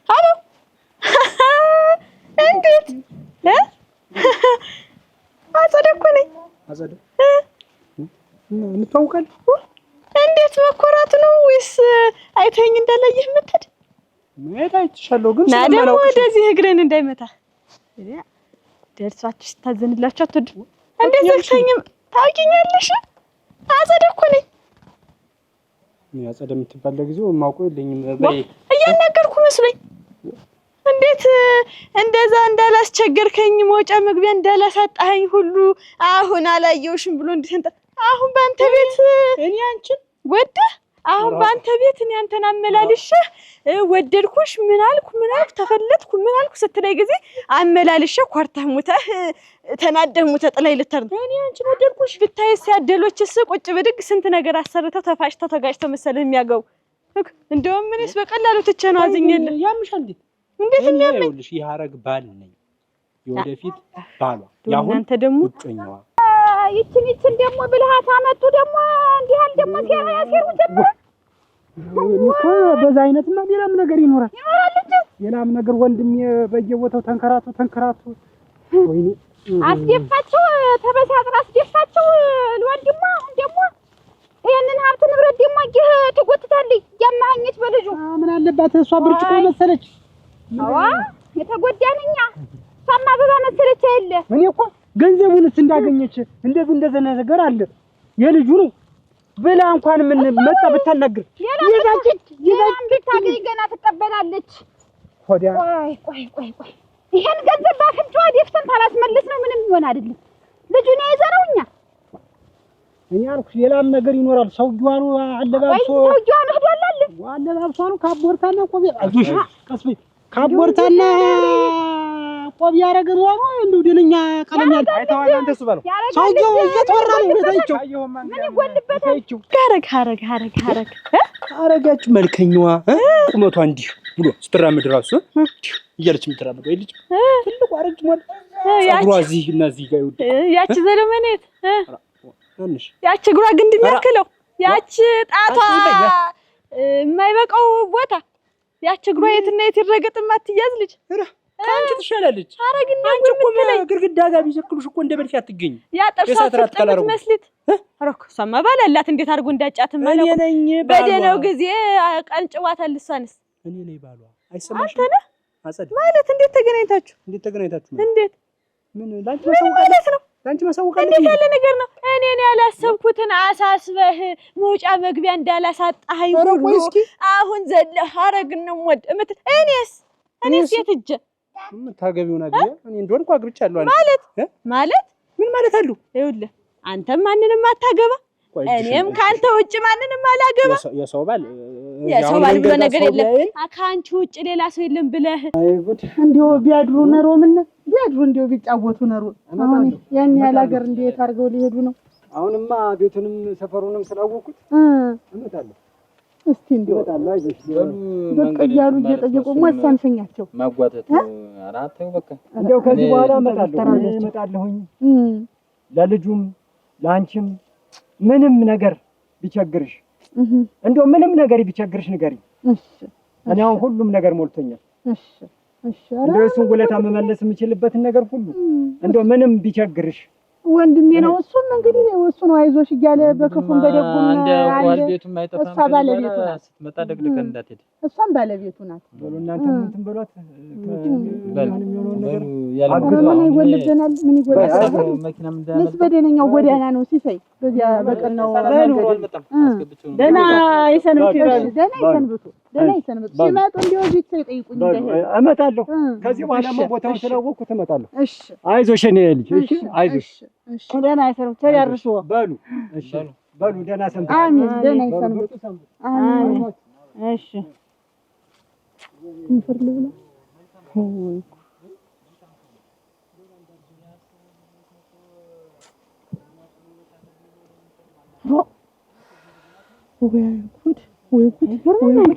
አሎ እንዴት አጸደኩ ነኝ አጸደ እንተዋውቃለን። እንዴት መኮራት ነው ወይስ አይተኝ እንደለይህ ምትድ ማየት አይቻለሁ ግን ስለማላውቅ ነው ወደዚህ እግረን እንዳይመታ ደርሷችሁ ስታዘንላችሁ አትወድ እንዴት ዘግተኝም ታውቂኛለሽ? አጸደ እኮ ነኝ። አጸደ የምትባል ለጊዜው የማውቀው የለኝም። በይ እያናገርኩ መስሎኝ እንዴት እንደዛ እንዳላስቸገርከኝ መውጫ መግቢያ እንዳላሳጣኸኝ ሁሉ አሁን አላየውሽም ብሎ እንዴት አሁን ባንተ ቤት እኔ አንቺን ወደህ አሁን ባንተ ቤት እኔ አንተን አመላልሼህ ወደድኩሽ ምን አልኩ ተፈለጥኩ ምን አልኩ ስትለይ ጊዜ አመላልሼህ ኮርተህ ሙተህ ተናደህ ሙተህ ጥላይ ልተር ነው። እኔ አንቺን ወደድኩሽ ብታይ ሲያደሎችስ ቁጭ ብድግ ስንት ነገር አሰርተው ተፋጭተው ተጋጭተው መሰለህ የሚያገቡ እንደውም እኔስ በቀላሉ ትቼ ነው አዝኜልህ። ያምሻል እንዴት እንደምን ይኸውልሽ የሐረግ ባል ነኝ የወደፊት ባሏ ያሁን አንተ ደግሞ ቁጭኛዋ ይችን ደግሞ ብልሃት አመጡ ደግሞ እንዲህ አለ ደግሞ ሲያሲሩ ጀመረ እኮ በዛ አይነትማ ሌላም ነገር ይኖራል እንጂ ሌላም ነገር ወንድሜ በየቦታው ተንከራቱ ወይኔ አስደፋቸው ተበሳጥራ አስደፋቸው ለወንድሟ ደግሞ ይሄንን ሀብት ንብረት ደግሞ ትጎትታለች ያማኘች በልጁ ምን አለባት እሷ ብርጭቆ መሰለች። አዋ የተጎዳንኛ ሳማ በባ መሰለች አይደለ እኔ እኮ ገንዘቡንስ እንዳገኘች እንደዚህ ነገር አለ የልጁ ነው ብላ እንኳን ምን መጣ ብታናግር ይዛች ታገኝ ገና ትቀበላለች። ሆዲያ ቆይ ይሄን ገንዘብ ባፍንጫዋ ደፍተን ታላስመልስ ነው ምንም ይሆን አይደለም። ልጁን የያዘነውኛ እኔ አልኩሽ ሌላም ነገር ይኖራል። ሰውዬው አለባብሶ ሰውዬው ሄዷል አለ አለባብሶ ነው ካቦርታና ቆብ አይዞሽ ቀስ በይ ካቦርታና ቆብ ያረገን ነው እንደው ደለኛ ቀለም ያለ አይተዋል። አንተ እሱ ባለው ሰውዬው እየተወራ ነው ወታይቸው ምን ይጎልበታል? ሀረግ አረጋች መልከኛዋ ቁመቷ እንዲህ ብሎ ስትራመድ ራሱ እያለች የምትራመድ ወይ ልጅ ትልቁ አረጅ ማለት ጸጉሯ እዚህ እና እዚህ ጋር ይወድ ያቺ ዘለመኔት ያቺ እግሯ ግንድ የሚያክለው ያቺ ጣቷ የማይበቃው ቦታ ያች እግሯ የትና የት ይረገጥ ማትያዝ ልጅ አንቺ ትሻላለች። አረግና አንቺ እኮ ግርግዳ ጋር ቢዘክሉሽ እኮ እንደ በልፊ አትገኝ። ያ ጠርሷት መስሊት አረክ ሰማ ባላላት እንዴት አድርጎ እንዳጫት ማለት እኔ ነኝ በደነው ጊዜ ቀንጭዋታል። እሷንስ እኔ ነኝ ባሏ። አይሰማሽ አንተ ነህ አጸድ ማለት እንዴት ተገናኝታችሁ? እንዴት ምን ላንቺ ማለት ነው? ላንቺ ማሳውቃለሁ። እንዴት ያለ ነገር ነው? እኔን ያላሰብኩትን አሳስበህ መውጫ መግቢያ እንዳላሳጣኸኝ ሁሉ አሁን ዘለህ አረግንም ወድ እምት እኔስ የት እጀ ታገቢው ነገር እኔ እንደሆነ እኮ አግብቻለሁ ማለት ምን ማለት አሉ? ይኸውልህ አንተም ማንንም አታገባ እኔም ካንተ ውጭ ማንንም አላገባ። የሰው ባል ብሎ ነገር የለም። ከአንቺ ውጭ ሌላ ሰው የለም ብለህ እንዲሁ ቢያድሩ ነሮ ምን ቢያድሩ እንዲሁ ቢጫወቱ ነሮ አሁን ያን ያህል ሀገር እንዴት አድርገው ሊሄዱ ነው? አሁንማ ቤቱንም ሰፈሩንም ስላወቁት እመጣለሁ። እስቲ እንዲሁ በቃ እያሉ እየጠየቁ ማሳንፈኛቸው ማጓተት አራተው በቃ እንደው ከዚህ በኋላ እመጣለሁኝ። ለልጁም ለአንቺም ምንም ነገር ቢቸግርሽ እንደው ምንም ነገር ቢቸግርሽ ንገሪኝ። እኔ አሁን ሁሉም ነገር ሞልቶኛል። እንደው እሱን ውለታ መመለስ የምችልበትን ነገር ሁሉ እንደው ምንም ቢቸግርሽ ወንድሜ ነው። እሱም እንግዲህ እሱ ነው አይዞሽ እያለ በክፉም በደጉም እንደ ዋልቤቱም አይጠፋም። እሷ ባለቤቱ ናት። ስትመጣ ደግደከ እንዳትሄድ እሷም ባለቤቱ ናት። በሉ እናንተ እንትን በሏት። ማንም የሆነው ነገር ምን ይጎልብናል? ምን ይጎልብናል? መኪናም እንዳመጣ በደነኛው ጎዳና ነው ሲሳይ በዚያ በቀናው ደና ይሰንብቱ ደና ይሰንብቱ ሲመጡ እንዲሁ እዚህ ይጠይቁኝ እንዳይሄድ እመጣለሁ። ከዚህ በኋላማ ቦታውን ስላወቅኩት እመጣለሁ። እሺ አይዞሽ እኔ ልጅ እሺ አይዞሽ ደና ይሰንብቱ ተያርሱ በሉ እሺ በሉ ደና ሰንብቱ። አሜን ደና ይሰንብቱ አሜን እሺ እንፍርል ብላ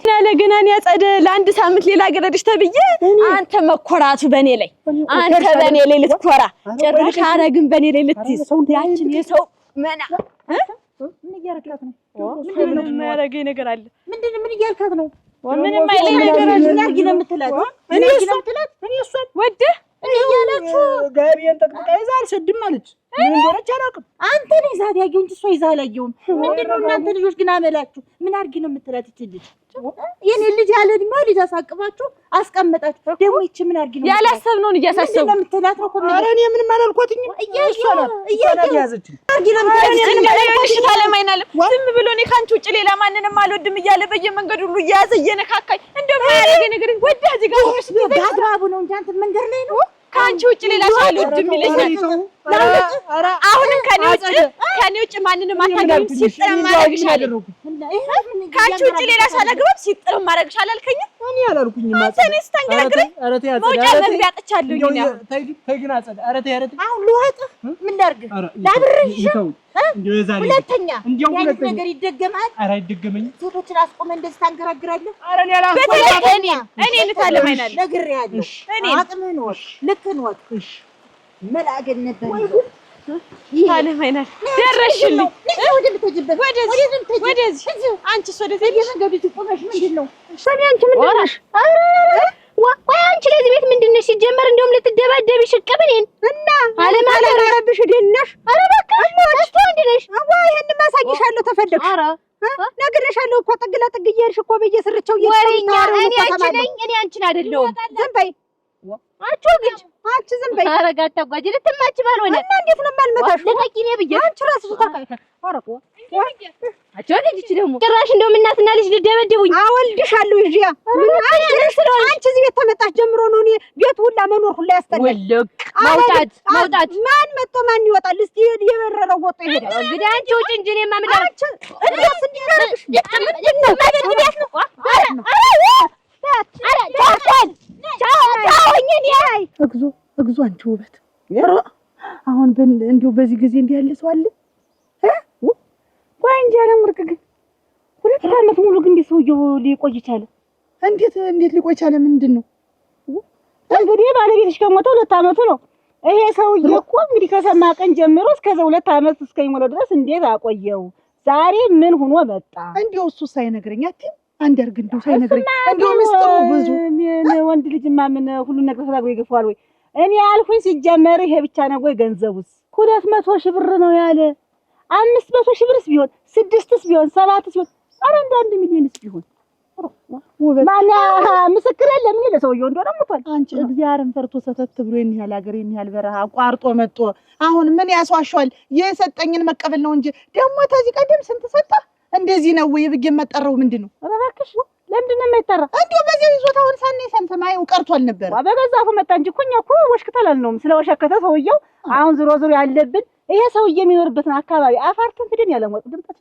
ያለ ገናን ያጸደ ለአንድ ሳምንት ሌላ ገረድሽ ተብዬ አንተ መኮራቱ በኔ ላይ አንተ በኔ ላይ ልትኮራ ጭራሽ አረግን በኔ ላይ ልትይዝ ያችን የሰው መና ምን እያረካት ነው? ምንድነው የሚያረገኝ ነገር አለ? ምንድነው ምን እያልካት ነው? ምንም አይለኝ ነገር አለ። ምን አርጊ ነው የምትላት? እኔ እሷን ወደህ እያላችሁ ጋቢን ጠቅጥቃ ይዛ አልሰድም አለች። ምን እንደሆነች አላውቅም። አንተ ነህ ይዛት ያየው እንጂ እሷ ይዛ አላየውም። ምንድነው እናንተ ልጆች ግን አመላችሁ? ምን አርጊ ነው የምትላት? ይችልሽ የኔ ልጅ ያለ እድሜዋ ልጅ አሳቅፋችሁ አስቀመጣችሁ። ደግሞ ይቺ ምን አርጊ ነው ያላሰብነውን እያሳሰቡ ነው የምትላት ነው? ኧረ እኔ ምንም አላልኳትኝ። እያያዘች አርጊ ነው ዝም ብሎ እኔ ካንቺ ውጭ ሌላ ማንንም አልወድም እያለ በየመንገዱ ሁሉ እየያዘ እየነካካኝ እንደው ማያረገኝ ነገር ወደ እዚህ ጋር ሆነሽ በአግባቡ ነው እንጂ አንተ መንገድ ላይ ነው ካንቺ ውጭ ሌላ ሰው አልወድም ይለኛል። አሁንም ከኔ ውጭ ማንንም አታገቢም ሲጥረም ማረግሻለሁ። ካንቺ ውጭ ሌላ ሰው አላገባም ሲጥረም ማረግሻለሁ አልከኝም? እኔ አላልኩኝም። አንተስ ታንገራግረኝ መውጫ መግቢያ አጥቻለሁ። ተይ ግን አጸደ ኧረ ተይ አሁን ልወጣ ምን ላድርግ? ላብርሽ ሁለተኛ ያንተ ነገር ይደገማል። ኧረ አይደገመኝም። ሴቶችን አስቆመ እንደዚህ ታንገራግራለህ? ኧረ እኔ አላልኩኝም። እኔ ልታለማይናል ነግሬሃለሁ። አቅምህን ወቅ ልክህን ወቅ መላገን ነበር ታለማይናል ደረሽልኝ። ወደዚህ አንቺስ ወደዚህ መንገዱ ቆመሽ ምንድነው? አንቺ ምንድን ነሽ? ቆይ አንቺ ለዚህ ቤት ምንድን ነሽ? ሲጀመር እንደውም ልትደባደቢ ሽቅብ እኔን እና አለማለረብሽ ደነሽ። ኧረ እባክሽ እስቲ ወንድ ነሽ? ይሄን ማሳይሻለሁ ተፈለግሽ። ኧረ ነግሬሻለሁ እኮ ጥግ ለጥግ እየሄድሽ እኮ በየስርቻው ወሬኛ እኔ አንቺ ነኝ እኔ አንቺን አይደለሁም። ዝም በይ አንቺ ግጭ አንቺ ዝም በይ። ኧረ ጋር አታጓጂ ልትማች ባልሆነ እና እንዴት ነው የማልመታሽ? ለቀቂኔ ብዬሽ አንቺ ራስሽ ታውቂያለሽ። ኧረ እኮ አንቺ ወዲህ ደግሞ ጭራሽ እንደውም እናትና ልጅ ልደበድቡኝ አወልድሻለሁ ይዤ አንቺ እዚህ ቤት ተመጣሽ ጀምሮ ነው እኔ ቤት ሁላ መኖር ሁላ ያስጠላል። ወልቅ መውጣት ማን መጥቶ ማን ይወጣል? እስቲ የበረረው ወጥቶ ይሄዳል። እንግዲህ አንቺ ውጭ እንጂ እኔማ ምን አንቺ እንዴት እንዲያርግሽ እግዚኦ አንቺ ውበት አሁን እንዲሁ በዚህ ጊዜ እንዲህ ያለ ሰው አለ? ቆይ እንጂ አለ ሙርቅ ግን 2 ዓመት ሙሉ ግን እንዴት ሰውየው ሊቆይ ይቻለ? እንዴት ሊቆይ ይቻለ? ምንድነው እንግዲህ ባለቤትሽ ከሞተ 2 ዓመቱ ነው። ይሄ ሰውዬ እኮ እንግዲህ ከሰማ ቀን ጀምሮ እስከ 2 ዓመት እስከሚሞላ ድረስ እንዴት አቆየው? ዛሬ ምን ሆኖ መጣ? እንዴው እሱ ሳይነግረኝ አትይም? አንድ አድርግ እንደው ሳይነግረኝ እንደው ምስጢሩ ብዙ ወንድ ልጅማ ምን ሁሉን ነገር ተናግሮ ይገፋዋል ወይ? እኔ ያልኩኝ ሲጀመር ይሄ ብቻ ነው ወይ ገንዘቡስ? 200 ሺህ ብር ነው ያለ። 500 ሺህ ብርስ ቢሆን 6ስ ቢሆን 7ስ ቢሆን ኧረ እንደው 1 ሚሊዮንስ ቢሆን ማን ምስክር የለም። ምን ለሰውየው እንደሆነ ሞቷል። አንቺ እግዚአብሔርን ፈርቶ ሰተት ብሎ ይሄን ያህል ሀገር ይሄን ያህል በረሃ አቋርጦ መጥቶ አሁን ምን ያስዋሻዋል? የሰጠኝን መቀበል ነው እንጂ ደግሞ ተዚህ ቀደም ስንት ሰጣ? እንደዚህ ነው ወይ ብዬ መጠራው ምንድነው? ኧረ እባክሽ ለምንድን ነው የማይጠራ? እንደው በዚህ ይዞታውን ሳኔ ሰምተማዩ ቀርቷል ነበር። በገዛፉ መጣ እንጂ እኮ እኛ እኮ ወሽክተላል ነው ስለወሸከተ ሰውየው። አሁን ዝሮ ዝሮ ያለብን ይሄ ሰውዬ የሚኖርበትን አካባቢ አፋርተን ፍድን ያለሞት ድምጣት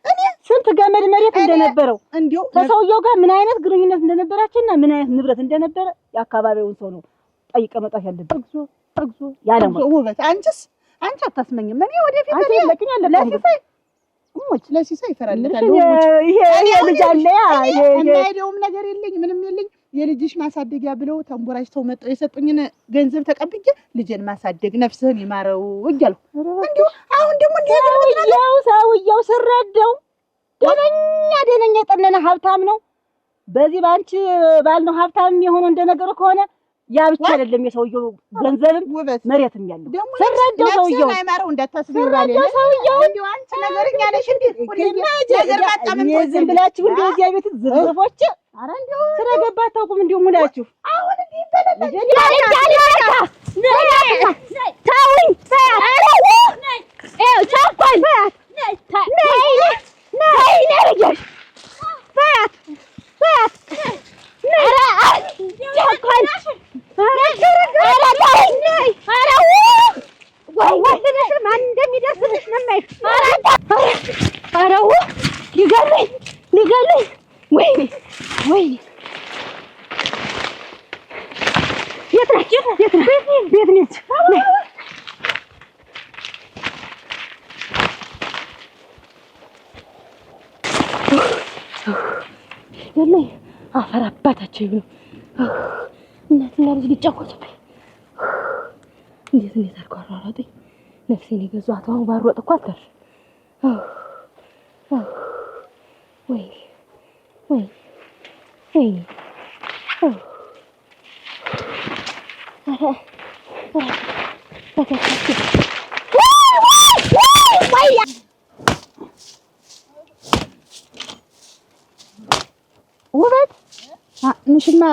እኔ ስንት ገመድ መሬት እንደነበረው እንደው ከሰውየው ጋር ምን አይነት ግንኙነት እንደነበራችንና ምን አይነት ንብረት እንደነበረ የአካባቢውን ሰው ነው ጠይቀ መጣሽ ያለብን። እግዞ ያለሞት ውበት አንቺ አታስመኝም። እኔ ወደፊት እኔ ለኪን ያለብን ለሲሳይ ይፈራልታል። ይሄ ልጅ አለ ይሄ የማይደውም ነገር የለኝ ምንም የለኝ። የልጅሽ ማሳደጊያ ብለው ተንቦራጅተው መጣው የሰጡኝን ገንዘብ ተቀብዬ ልጄን ማሳደግ ነፍስህን ይማረው እያልኩ እንደው አሁን ደግሞ ሰውየው ስረዳው ደነኛ የጠነነ ሀብታም ነው። በዚህ ባንቺ ባልነው ሀብታም የሆነው እንደነገሩ ከሆነ ያ ብቻ አይደለም የሰውየው ገንዘብም መሬትም ያለው ሰረደው ሰውየው አይማረው እንዳታስቢራለ ሰውየው እንደው አንቺ ነገርኛ ነሽ እንዴ? ነገር ማጣመም ዝም ብላችሁ እንደው እዚያ ቤት ዝርፎች አረ እንደው ስለገባ ታውቁም እንደው ሙላችሁ አሁን እንዴ ይበለለ ታውኝ ቻኳል ሊገሉኝ ወይኔ የት ቤት ነች የለኝ አፈር አባታቸው ይብሉ እናትና ልጅ ሊጫወቱብኝ እንዴት አድርገው አሯሯጡኝ። ነፍሴን የገዟት አሁን ባሮጥ እኮ አትደርስ። ወይኔ ውበት እንሽማ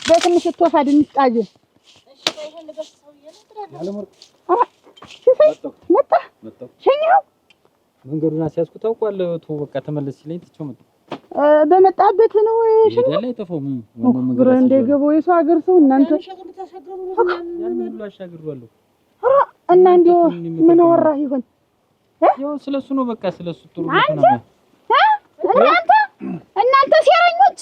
በትንሽ ተወፋድ እንጣጅ መጣ ሸኛው መንገዱን አስያዝኩ ታውቋለህ። ቶ በቃ ተመለስ ሲለኝ ትቼው መጣሁ። በመጣበት ነው ሸኛው ላይ ተፈሙ መንገዱ እንደገበው የሰው ሀገር ሰው እናንተ ያን ሁሉ አሻግሯለሁ። እና እንደው ምን ወራ ይሆን? ያው ስለሱ ነው በቃ ስለሱ ጥሩ ነው። እናንተ ሴረኞች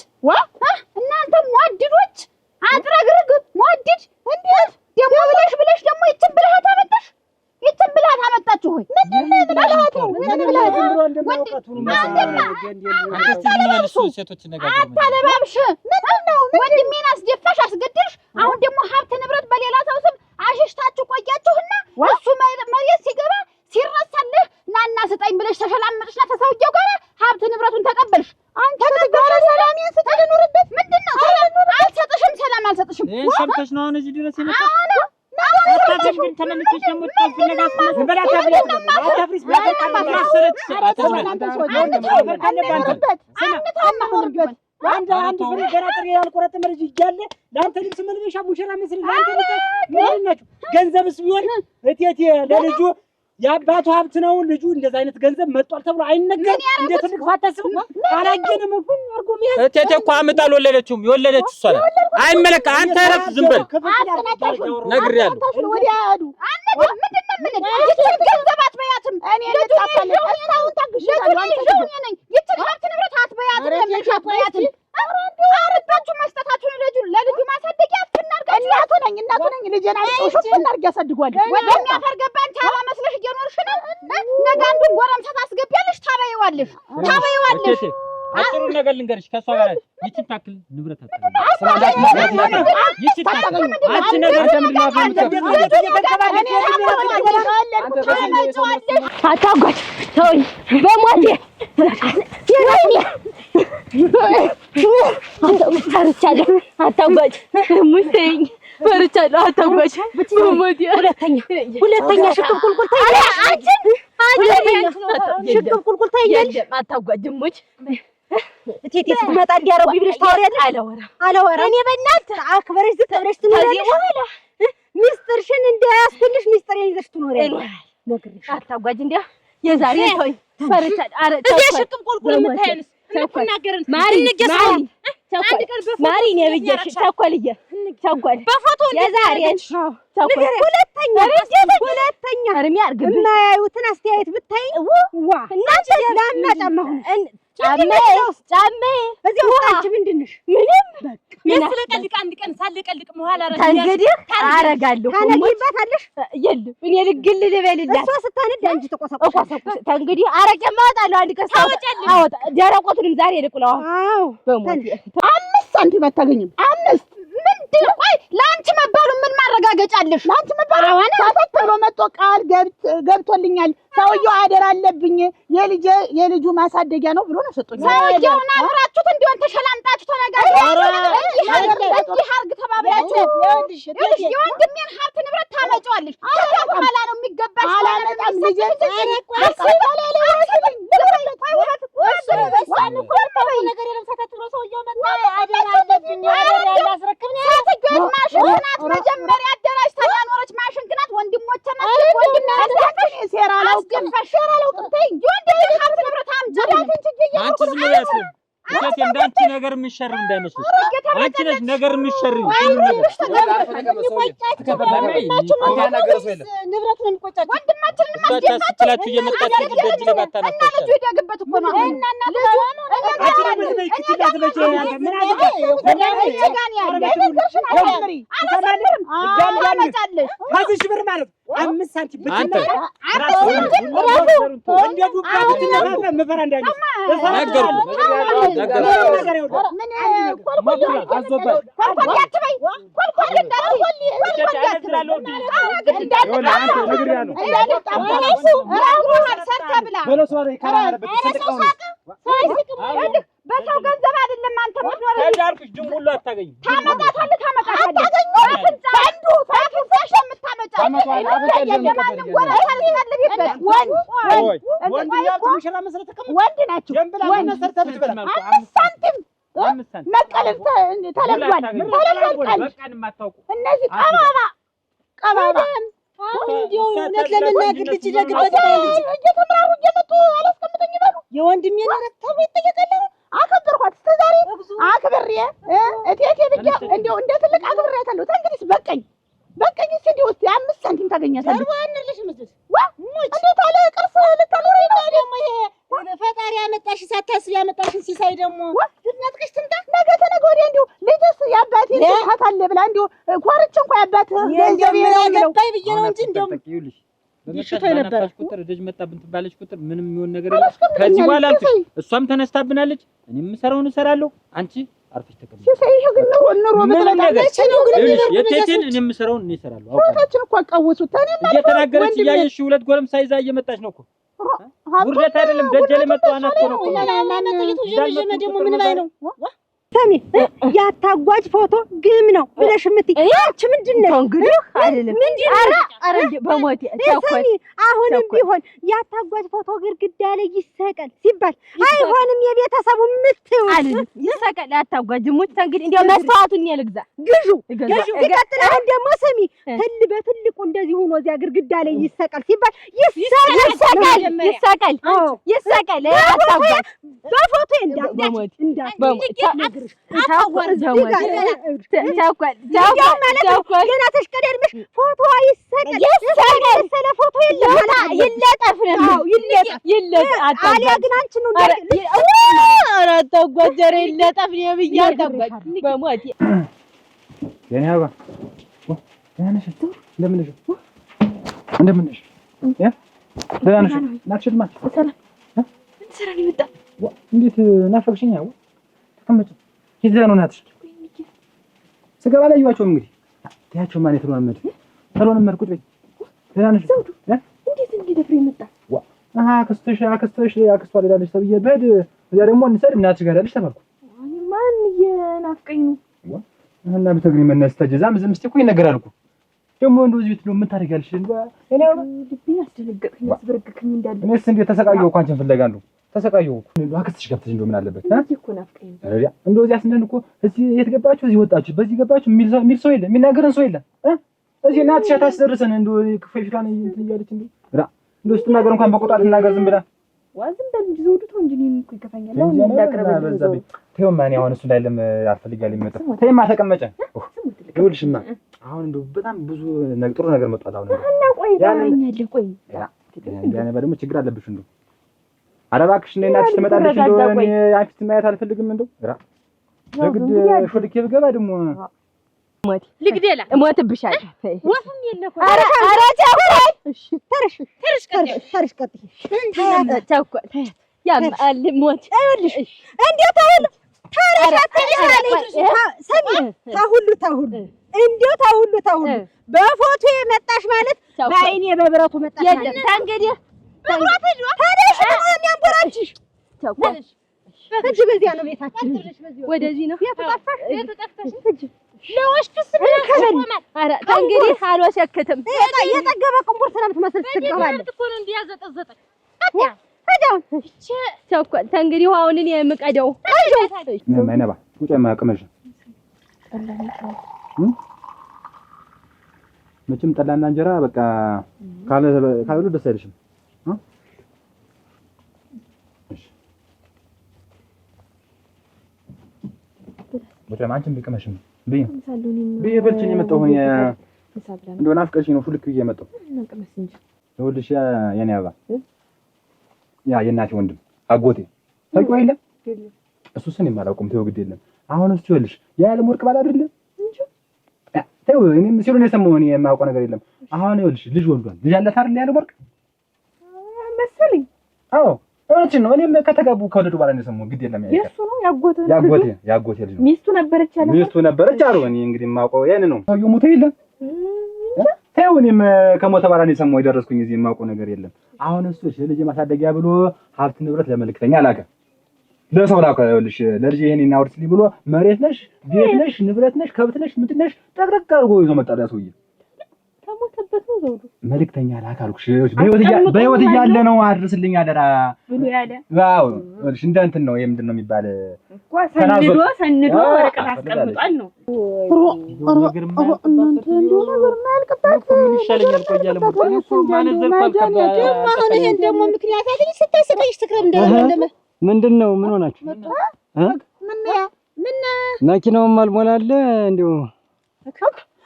እናንተ ሟድዶች አጥረግርግ ሟድድ እንዴት ደሞ ብለሽ ደሞ ይችን ብልሃት አመጣሽ? ይችን ብልሃት አመጣችሁ ሆይ ምንድነው ብልሃት ነው? ምን ብልሃት ነው? አታለባብሽ ምንድነው? ወንድሜን አስደፋሽ አስገድልሽ። አሁን ደግሞ ሀብት ንብረት በሌላ ሰው ስም አሽሽታችሁ ቆያችሁና እሱ መሬት ሲገባ ሲረሳልህ ናና ስጠኝ ብለሽ ተሸላመጥሽና ተሰውየው ጋር ሀብት ንብረቱን ተቀበልሽ። አንተ ጋር ሰላም ያንስተህ ኑርበት። ምንድነው? አልሰጥሽም፣ ሰላም አልሰጥሽም። ሰምተሽ ነው አሁን እዚህ ድረስ የመጣው? አታፍሪስ ተመልሰሽ ደግሞ ተፈልጋስ በላታ አታፍሪስ አንድ ፍሬ ገና ጥሬ ያልቆረጠ ልጅ እያለ ለአንተ ልብስ መልበሻ ሙሽራ መስል ለአንተ ምንድነው? ገንዘብስ ቢሆን እቴቴ ለልጁ የአባቱ ሀብት ነው። ልጁ እንደዛ አይነት ገንዘብ መጥቷል ተብሎ አይነገርም። እንደ ትልቅ ፋታስብ አላገነም እኮ አርጎ ሚያስ እቴቴ እኮ አመጣ አልወለደችውም። የወለደችው እሷ ናት። አይመለካ አንተ ረፍ ዝም በል ነግሬያለሁ። ወዲያ አዱ ምንድነው ገንዘብ አትበያትም። እኔ ለታፋለ አሁን ታግሽታለሁ። አንተ ነኝ ይችን ሀብት ንብረት አትበያትም። ለምንሻትበያትም አረዳችሁ መስጠታችሁን ለልጁ ማሳደጊያ አትናርጋችሁ። እናቱ ነኝ ልጄን አውጥሽ እናርግ ያሳድጓል። ወደሚያፈር ገባን ታባ መስለሽ እየኖርሽ ነው። ነገ አንዱን ጎረምሳ ታስገቢያለሽ። ታበይዋለሽ። አጥሩ ነገር ልንገርሽ ከሷ ጋር ይችን ታክል ንብረት አታውቅም። ይችን ታክል አንቺ ነገር አታጓች ተውኝ በሞቴ ፈርቻለሁ። አታጓጅ ሙስተኝ ፈርቻለሁ። አታጓጅ ሞሞት ሁለተኛ ሽቅብ ቁልቁል ታያለሽ። ሽቅብ ቁልቁል ታያለሽ። አታጓጅ ሙች እቴቴ ስትመጣ እንዲያረጉ ብለሽ ታወሪያለሽ። አላወራ እኔ በእናትህ አክብረሽ ዝቅ ብለሽ ትኖሪያለሽ። ሚስጥርሽን እንዳያስኩልሽ ሚስጥሬን ይዘሽ ትኖሪያለሽ። ነግሬሽ አታጓጅ እንዲያ የዛሬ ተወኝ ፈርቻለሁ። አረ እዚህ ሽቅብ ቁልቁል የምታያለሽ ተናገርን ማሪ ነው ብዬሽ ተኮልዬ ተኮል በፎቶ የዛሬ ሁለተኛ እርሜ አርግብ የማያዩትን አስተያየት ብታይ ዋ እናንተ ላማጣማሁ ጫሜ እዚህ ወጣች ምንድነሽ ምንም በቃ ስለቀልቅ አንድ ቀን ሳልቀልቅ መኋላ እንግዲህ አረጋለሁ ታነቂባታለሽ የለም እኔ ልግል ልበልላት እሷ ስታነድ አንቺ ተቆሰቆሰ እንግዲህ አረቄ ማወጣለሁ አንድ ቀን አወጣ ደረቆቱንም ዛሬ ልቁላው አዎ በሞት 5 ሳንቲም አታገኝም 5 ምንድን ቆይ ለአንቺ መባሉ ምን ማረጋገጫ አለሽ ለአንቺ መባሉ አዋና ታፈት ብሎ መጥቶ ቃል ገብቶልኛል ሰውየው አደር አለብኝ የልጁ ማሳደጊያ ነው ብሎ ነው ሰጥቶኝ ሰውየውን አብራችሁት እንዲሆን ተሸላምጣችሁ ተነጋግራችሁ ሀርግ ተባብላችሁ ይኸውልሽ የወንድሜን ሀብት ንብረት ታመጪዋለሽ ከዛ በኋላ ነው የሚገባሽ አላመጣም ልጄ ነገር የለም ተከትሎ ሰውየው መጣ አደር አለብኝ አደር ያላስረክብ ነው ማሽንናት መጀመሪያ አደራጅ ታኖረች ማሽንናት ወንድሞቼ ናቸው ወንድሞቼ ሴራ አላውቅም ተይኝ ወንድሜ ሀብት ንብረት አምጪልኝ አንቺ ዝም ብለሽ እቴቴ እንዳንቺ ነገር የሚሸር እንዳይመስልሽ አንቺ ነሽ ነገር የሚሸር ንብረት ነው የሚቆጫቸው ወንድማችንን ማስደፋችሁ እየመጣችሁ ደጅ ለባታናፈሽ ልጁ ይደግበት እኮ ነው እናና ከዚህ ብር ማለት 5 ሳንቲም ብቻ በሰው ገንዘብ አይደለም አንተ ምትኖር ታዳርኩሽ ድሙላ አታገኝ ታመጣታለህ አንዱ ታፍሳሽ የምታመጣው ወንድ ናቸው ሳንቲም መቀለል ተለምዷል እነዚህ ቀባባ እንዲሁ እውነት ለመናገር ልጅ ደግበት እየተምራሩ እየመጡ አላስቀምጠኝ ይበሉ የወንድሜ ንብረት ተብሎ ይጠየቃል አከበርኳት እስከ ዛሬ አክብሬ እቴቴ ብቻ እንደው እንደ ትልቅ አክብሬያታለሁ እንግዲህ በቀኝ እስኪ እንደው እስኪ 5 ሳንቲም ታገኛታለሽ ዋንልሽ ምስል እንዴት አለ ቅርስ ልታኖረኝ ነው ደግሞ ይሄ ፈጣሪ ያመጣሽ ሳታስቢ ያመጣሽን ሲሳይ ደግሞ ድነጥቅሽ ትምጣ ነገ ተነገ ወዲያ እንደው ልጅስ ያባቴ ሀት አለ ብላ እንደው ኮርች እንኳን ያባት ገንዘብ ነው ብዬ ነው እንጂ እንደው በመጣሽ ነበር ቁጥር ልጅ መጣብን ትባለች ቁጥር ምንም የሚሆን ነገር የለም ከዚህ በኋላ አልኩሽ እሷም ተነስታብናለች እኔም የምሰራውን እሰራለሁ አንቺ አርፈሽ ተቀመጪ ሲሳይ ይሄ ግን ነው በመጣለች ነው ግን የቴቴን እኔም የምሰራውን እኔ እሰራለሁ አውቃታችን እኮ አቃወሱት እኔም እየተናገረች እያየሽ ሁለት ጎረምሳ ይዛ እየመጣች ነው እኮ ውርደት አይደለም ደጀለ መጣው አናት ነው እኮ ማን ደግሞ ምን ባይ ነው ሰሚ ያታጓጅ ፎቶ ግም ነው ብለሽ የምትይ አንቺ ምንድነው እንግዲህ አይደለም አረ በሞት ተቆይ አሁንም ቢሆን ያታጓጅ ፎቶ ግድግዳ ላይ ይሰቀል ሲባል አይሆንም የቤተሰቡ ምትው አይደለም ይሰቀል ያታጓጅ ሙት እንግዲህ እንደው መስዋዕቱን ይልግዛ ግዡ ይቀጥል አሁን ደግሞ ሰሚ በትልቁ እንደዚህ ሆኖ እዚያ ግድግዳ ላይ ይሰቀል ሲባል ይሰቀል ያታጓጅ በፎቶ እንዳት ገና ተሽቀዳድመሽ ፎቶ ይሰቀል ስለ ፎቶ ይለጠፍ ነው ይለጠፍ አሊያ ግን አንቺ ነው ኧረ ተጓጀረ ይለጠፍ ነው ብያለሁ በሞት የኔ አባ ደህና ነሽ እንደምን ነሽ ደህና ነሽ ናችሁ ማለት ሰላም ምን ሰራ ነው የመጣ እንዴት ናፈቅሽኝ አዎ ተቀመጭ ይዘህ ነው ናትሽ ስገባ ላይ ይዋቸው እንግዲህ ታያቸው ማለት ነው አመድ ሰሎንም መልኩት በይ ደህና ነሽ እንዴት እንዲደፍር ይመጣ አክስቷ ሌላለች ተብዬ በድ እዚያ ደግሞ እንሰድ እናትሽ ጋር ያለሽ ተባልኩ። እኔ ማን እየናፍቀኝ ነው እና ብትግሪ መነስተጅ ዛም ዝም ስትይ እኮ ይነገራል እኮ ደግሞ እንደዚህ ብትለው ምን ታደርጊያለሽ? እኔ ልቤ አስደነገጠኝ አስበረግከኝ እንዳለ እኔስ እንዴት ተሰቃየሁ እኮ አንቺን ፍለጋ እንደው ተሰቃየሁ እኮ እንደው አክስትሽ ገብተሽ እንደው ምን አለበት እኮ ናፍቀኝ እንደው እዚያ ስንል እኮ እዚህ የት ገባችሁ እዚህ ወጣችሁ በዚህ ገባችሁ የሚል ሰው የለም የሚናገረን ሰው የለም እዚህ እናትሽ ታስደርሰን እንደው ክፈይቷን እያለች እንደው ስትናገር እንኳን በቁጣት ትናገር ዝም ብላ ዋዝም በልጅ ዘውዱ ተው እንጂ እኔን እኮ ይከፋኛል አሁን እንዳቀረበ ተይው ማን ያው እሱ እንዳይለም አልፈልጋለሁ ይመጣ ተይማ ተቀመጨ ይኸውልሽማ አሁን እንደው በጣም ብዙ ጥሩ ነገር መጣጣ አሁን እና ቆይ ታኛለህ ቆይ ያኔ ደግሞ ችግር አለብሽ እንደው ኧረ እባክሽ እኔ እናትሽ ትመጣለች እንደው እኔ አንቺ ማየት አልፈልግም እንደው ለግድ ሾልኬ ብገባ ደግሞ ሞት ልግደላ እሞትብሻለሁ ወፍም የለኩ ኧረ ቻውራይ እሺ ተርሽ ቀጥ ታውቆ ያማል ሞት አይወልሽ እንዴት ታውሉ ታሁሉ እንዴው ታሁሉ በፎቶ የመጣሽ ማለት በአይኔ በብረቱ መጣሽ ማለት ታንገዲያ ታደሽ የሚያንበራችሽ ታውቆሽ እጅ በዚያ ነው ቤታችን ወደዚህ ነው የተጠፋሽ ለወሽክስ ምን አረ ታንገዲ አልወሸክትም የጠገበ ቁምቡር ስለምትመስል ትገባለች እኮ ነው እንዲያዘጠዘጠ ተውኳል ታንገዲ አሁን እኔ የምቀደው ማይነባ ቁጨማ ቅመሽ መቼም ጠላና እንጀራ በቃ ካለ ደስ አይልሽም እሺ ወጥራ አንቺም ቢቀመሽም በልችኝ የመጣሁኝ እንደው ናፍቀሽኝ ነው ሹልክ ብዬ መጣሁ ይኸውልሽ የኔ አባ ያ የእናቴ ወንድም አጎቴ ታውቂው የለም እሱ ስን የማላውቀውም ተይው ግድ የለም አሁን እሱ ይኸውልሽ የዓለም ወርቅ ባል አይደለም እንጂ ተይው እኔም ሲሉ ነው የሰማሁ እኔ የማውቀው ነገር የለም አሁን ይኸውልሽ ልጅ ወልዷል ልጅ አላት አይደል የዓለም ወርቅ መሰለኝ አዎ እውነትሽን ነው እኔም ከተጋቡ ከወለዱ በኋላ ነው የሰማሁ ግድ የለም የእሱ ነው ያጎቴ ልጅ ሚስቱ ነበረች አሉ እኔ እንግዲህ የማውቀው ያን ነው ሰውዬው ሞተ የለም ተይው እኔም ከሞተ በኋላ ነው የሰማሁ የደረስኩኝ እዚህ የማውቀው ነገር የለም አሁን እሱ ልጅ ማሳደጊያ ብሎ ሀብት ንብረት ለመልክተኛ ላከ ለሰው ላከ ይኸውልሽ ለልጅ ይሄን እናውርስልኝ ብሎ መሬት ነሽ ቤት ነሽ ንብረት ነሽ ከብት ነሽ ምንድን ነሽ ጠቅጠቅ አድርጎ ይዞ መጣ ያ ሰውዬ ተሞተበት ነው ዘውዱ መልክተኛ ላከ አልኩሽ በህይወት እያለ ነው አድርስልኝ አደራ ብሎ ያለ ዋው ይኸውልሽ እንደ እንትን ነው ምንድን ነው የሚባል እኮ ሰንዶ ወረቀት አስቀምጧል ነው እናንተ እንደው ነገር ማልቀባት ምን ይሻለኛል ቆያለ ሞት እኮ ማነዘር አሁን ይሄን ደግሞ ምክንያት አገኝ ስታሰቀይሽ ትክረም እንደለለ ምንድነው ምን ሆናችሁ ምን መኪናውም አልሞላለ እንደው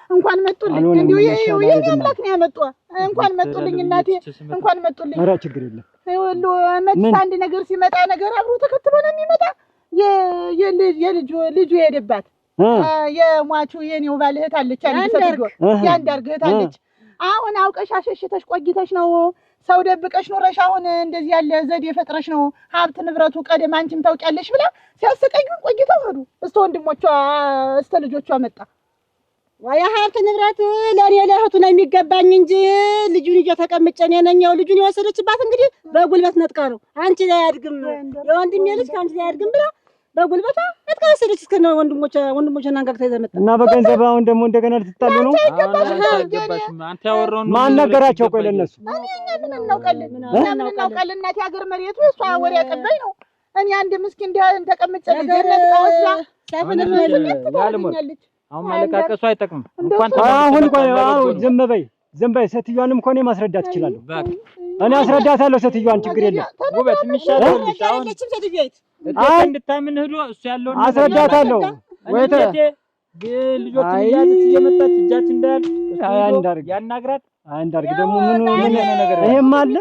እንኳን መጡልኝ እንደው የኔ አምላክ ነው ያመጣ እንኳን መጡልኝ እናቴ እንኳን መጡልኝ ኧረ ችግር የለም ይኸውልህ መጥፋ አንድ ነገር ሲመጣ ነገር አብሮ ተከትሎ ነው የሚመጣ ልጁ የሄደባት የሟቹ የኔው ባል እህት አለች አንድ ሰትዮ ያንዳርግ እህት አለች አሁን አውቀሽ አሸሽተሽ ቆይተሽ ነው ሰው ደብቀሽ ኖረሽ አሁን እንደዚህ ያለ ዘዴ ፈጥረሽ ነው ሀብት ንብረቱ ቀደም አንቺም ታውቂያለሽ ብላ ሲያሰቃዩን ቆይተው ሄዱ እስተ ወንድሞቿ እስተ ልጆቿ መጣ ወይ ሀብት ንብረት ለኔ ለእህቱ ነው የሚገባኝ እንጂ ልጁን ይዤ ተቀምጬ እኔ ነኝ ልጁን የወሰደችባት እንግዲህ በጉልበት ነጥቃ ነው አንቺ ላይ አያድግም የወንድሜ ልጅ ከአንቺ ላይ አያድግም ብላ በጉልበቷ ነጥቃ ወሰደች እስከ ወንድሞቿን አንጋግታ ይዛ መጣ እና በገንዘብ አሁን ደግሞ እንደገና ልትጣሉ ነው አንተ ያወራውን ማን ነገራቸው ቆይ ለነሱ እኛ ምን እናውቃለን እናቴ ሀገር መሬቱ እሷ ወሬ ያቀባይ ነው እኔ አንድ ምስኪን ተቀምጬ ነጥቃ ወስዳ ታፈነኛለች አሁን ማለቃቀሱ አይጠቅምም እንኳን አሁን ቆይ ዝም በይ ሴትዮዋንም እኮ እኔ ማስረዳት እችላለሁ እኔ አስረዳታለሁ ሴትዮዋን ችግር የለም ውበት የሚሻለው ልጅ አሁን እንድታምን ሄዶ እሱ ያለውን አስረዳታለሁ ወይተ ልጆች እያለች እየመጣች እጃችን እንዳያል ያናግራት አንዳርግ ደግሞ ምን ነገር ይሄም አለ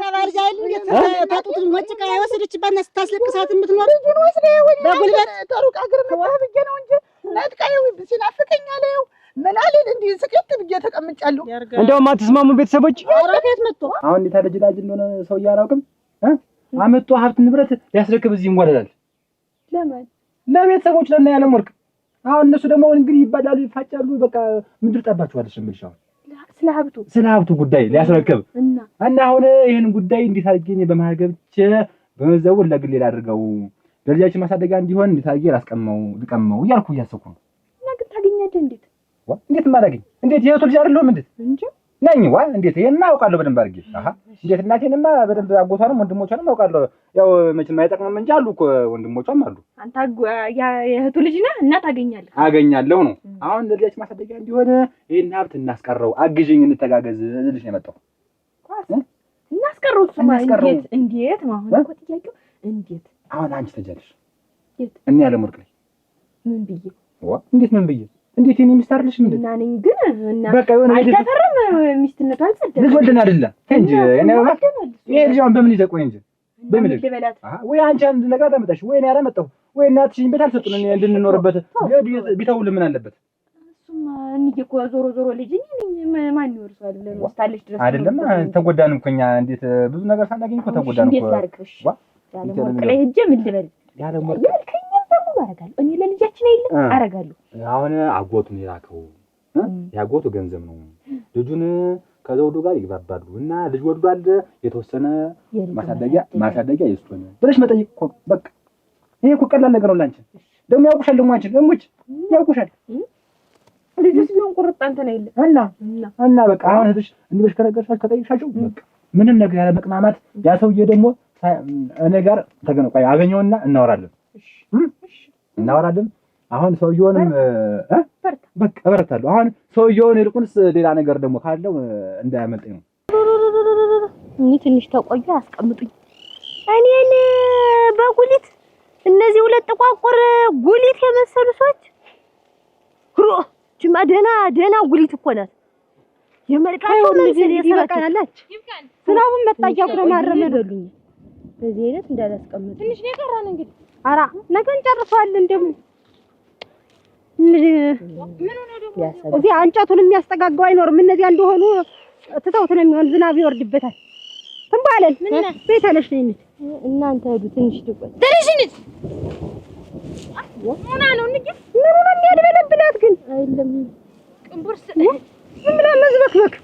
ታጡት ወጭቃ የወሰደችባት ስታስለቅሳት የምትኖር ልጁን ወስደ በጉልበት ተሩቅ አገር መጣ ብዬ ነው እንጂ ነጥቃየው ሲናፍቀኝ አለው ምን አለል እንዴ ስቅት ብዬ ተቀምጫለሁ እንደውም አትስማሙ ቤተሰቦች አራከት መጥቶ አሁን እንዴት አደጅላጅ እንደሆነ ሰው ያላውቅም አመጡ ሀብት ንብረት ሊያስረክብ እዚህ እንጓደላል ለማን ለቤተሰቦች ለና ያለም ወርቅ አሁን እነሱ ደግሞ እንግዲህ ይባላሉ ይፋጫሉ በቃ ምድር ጠባችኋለሽ እምልሻው ስለ ሀብቱ ጉዳይ ሊያስረክብ እና አሁን ይሄን ጉዳይ እንዴት አድርጌ እኔ በመሀል ገብቼ በመዘውር ለግሌ ላድርገው ለልጃችን ማሳደጊያ እንዲሆን እንዴት አድርጌ ልቀመው እያልኩ እያሰብኩ ነው። እና ግን ታገኛለህ እንዴት? እንዴት ማላገኝ? እንዴት የእህቱ ልጅ አይደለሁም እንዴት እንጂ ነኝ? እንዴት ይሄንማ አውቃለሁ በደንብ አድርጌ። እንዴት እናቴንማ በደንብ አጎቷንም ወንድሞቿንም አውቃለሁ። ያው መቼም አይጠቅምም እንጂ አሉ እኮ ወንድሞቿም አሉ። አንተ የእህቱ ልጅ ነህ እና ታገኛለህ። አገኛለሁ ነው። አሁን ለልጃችን ማሳደጊያ እንዲሆን ይሄን ሀብት እናስቀረው፣ አግዥኝ፣ እንተጋገዝ ልልሽ ነው የመጣው። እናስቀረው እሱማ እንዴት ነው አሁን እኮ ጥያቄው እንዴት? አሁን አንቺ ተጃለሽ እኔ ያለም ወርቅ ላይ ምን ብዬ እንዴት ምን ብዬ እንዴት እኔ ሚስት አይደለሽ ምን እና ነኝ ግን እና በቃ የሆነ አልተፈረም ሚስትነቱ አልጸደቀም። ልጅ ወልደን አይደለም እንጂ እኔ ይሄ ልጅ አሁን በምን ይዘቆይ እንጂ በምን ልበላት? ወይ አንቺ አንድ ነገር አታመጣሽ ወይ እኔ አላመጣሁ ወይ እናትሽን ቤት አልሰጡን እኔ እንድንኖርበት ቢተውል ምን አለበት? እሱማ እንዴ እኮ ዞሮ ልጅ ነኝ ማን ይወርሳል ብለን ወስታለሽ ድረስ አይደለም ተጎዳን እኮ እኛ እንዴት ብዙ ነገር ሳናገኝ እኮ ተጎዳን እኮ። እንዴት ታርክሽ ያለ ወርቅ ላይ ሄጄ ምን ልበል ያለ ወርቅ አረጋለሁ እኔ ለልጃችን አይደል አረጋለሁ። አሁን አጎቱን ይላከው ያጎቱ ገንዘብ ነው ልጁን ከዘውዱ ጋር ይግባባሉ እና ልጅ ወልዷል የተወሰነ ማሳደጊያ ይስጡን ብለሽ መጠየቅ እኮ በቃ ይሄ እኮ ቀላል ነገር ነው ላንቺ። ደግሞ ያውቁሻል ደግሞ አንቺ እሙች ያውቁሻል። ልጅስ ቢሆን ቁርጥ አንተ ነው አይደል እና በቃ አሁን እህትሽ እንዲበሽ ከነገርሻቸው ከጠይቅሻቸው በቃ ምንም ነገር ያለ መቅማማት ያ ሰውዬ ደግሞ እኔ ጋር ተገነቋይ አገኘውና እናወራለን። እናወራለን። አሁን ሰውየውንም በቃ እበረታለሁ። አሁን ሰውየውን ይልቁንስ ሌላ ነገር ደግሞ ካለው እንዳያመልጠኝ ነው። እኔ ትንሽ ተቆዩ አስቀምጡኝ። እኔን በጉሊት እነዚህ ሁለት ጥቋቁር ጉሊት የመሰሉ ሰዎች ጅማ ደህና ጉሊት እኮ ናት። የመልካቸው ለዚህ ይበቃናላች። ዝናቡን መጣያ ብሎ ማረመደሉኝ በዚህ አይነት እንዳላስቀምጥ ትንሽ ነገር አለ እንግዲህ አራ ነገ እንጨርሰዋለን። ደግሞ ምን ሆነ ደግሞ እዚህ አንጨቱን የሚያስጠጋጋው አይኖርም። እነዚህ እንደሆኑ ትተውት ነው የሚሆን። ዝናብ ይወርድበታል። ትንባለን ቤተለሽ ነኝ እናንተ ሄዱ ትንሽ ድቆይ ትንሽ ነኝ ሆና ነው እንጂ ምን ሆነ የሚያድበለብላት ግን አይደለም ቅንቡርስ ዝም ብላ መዝበክበክ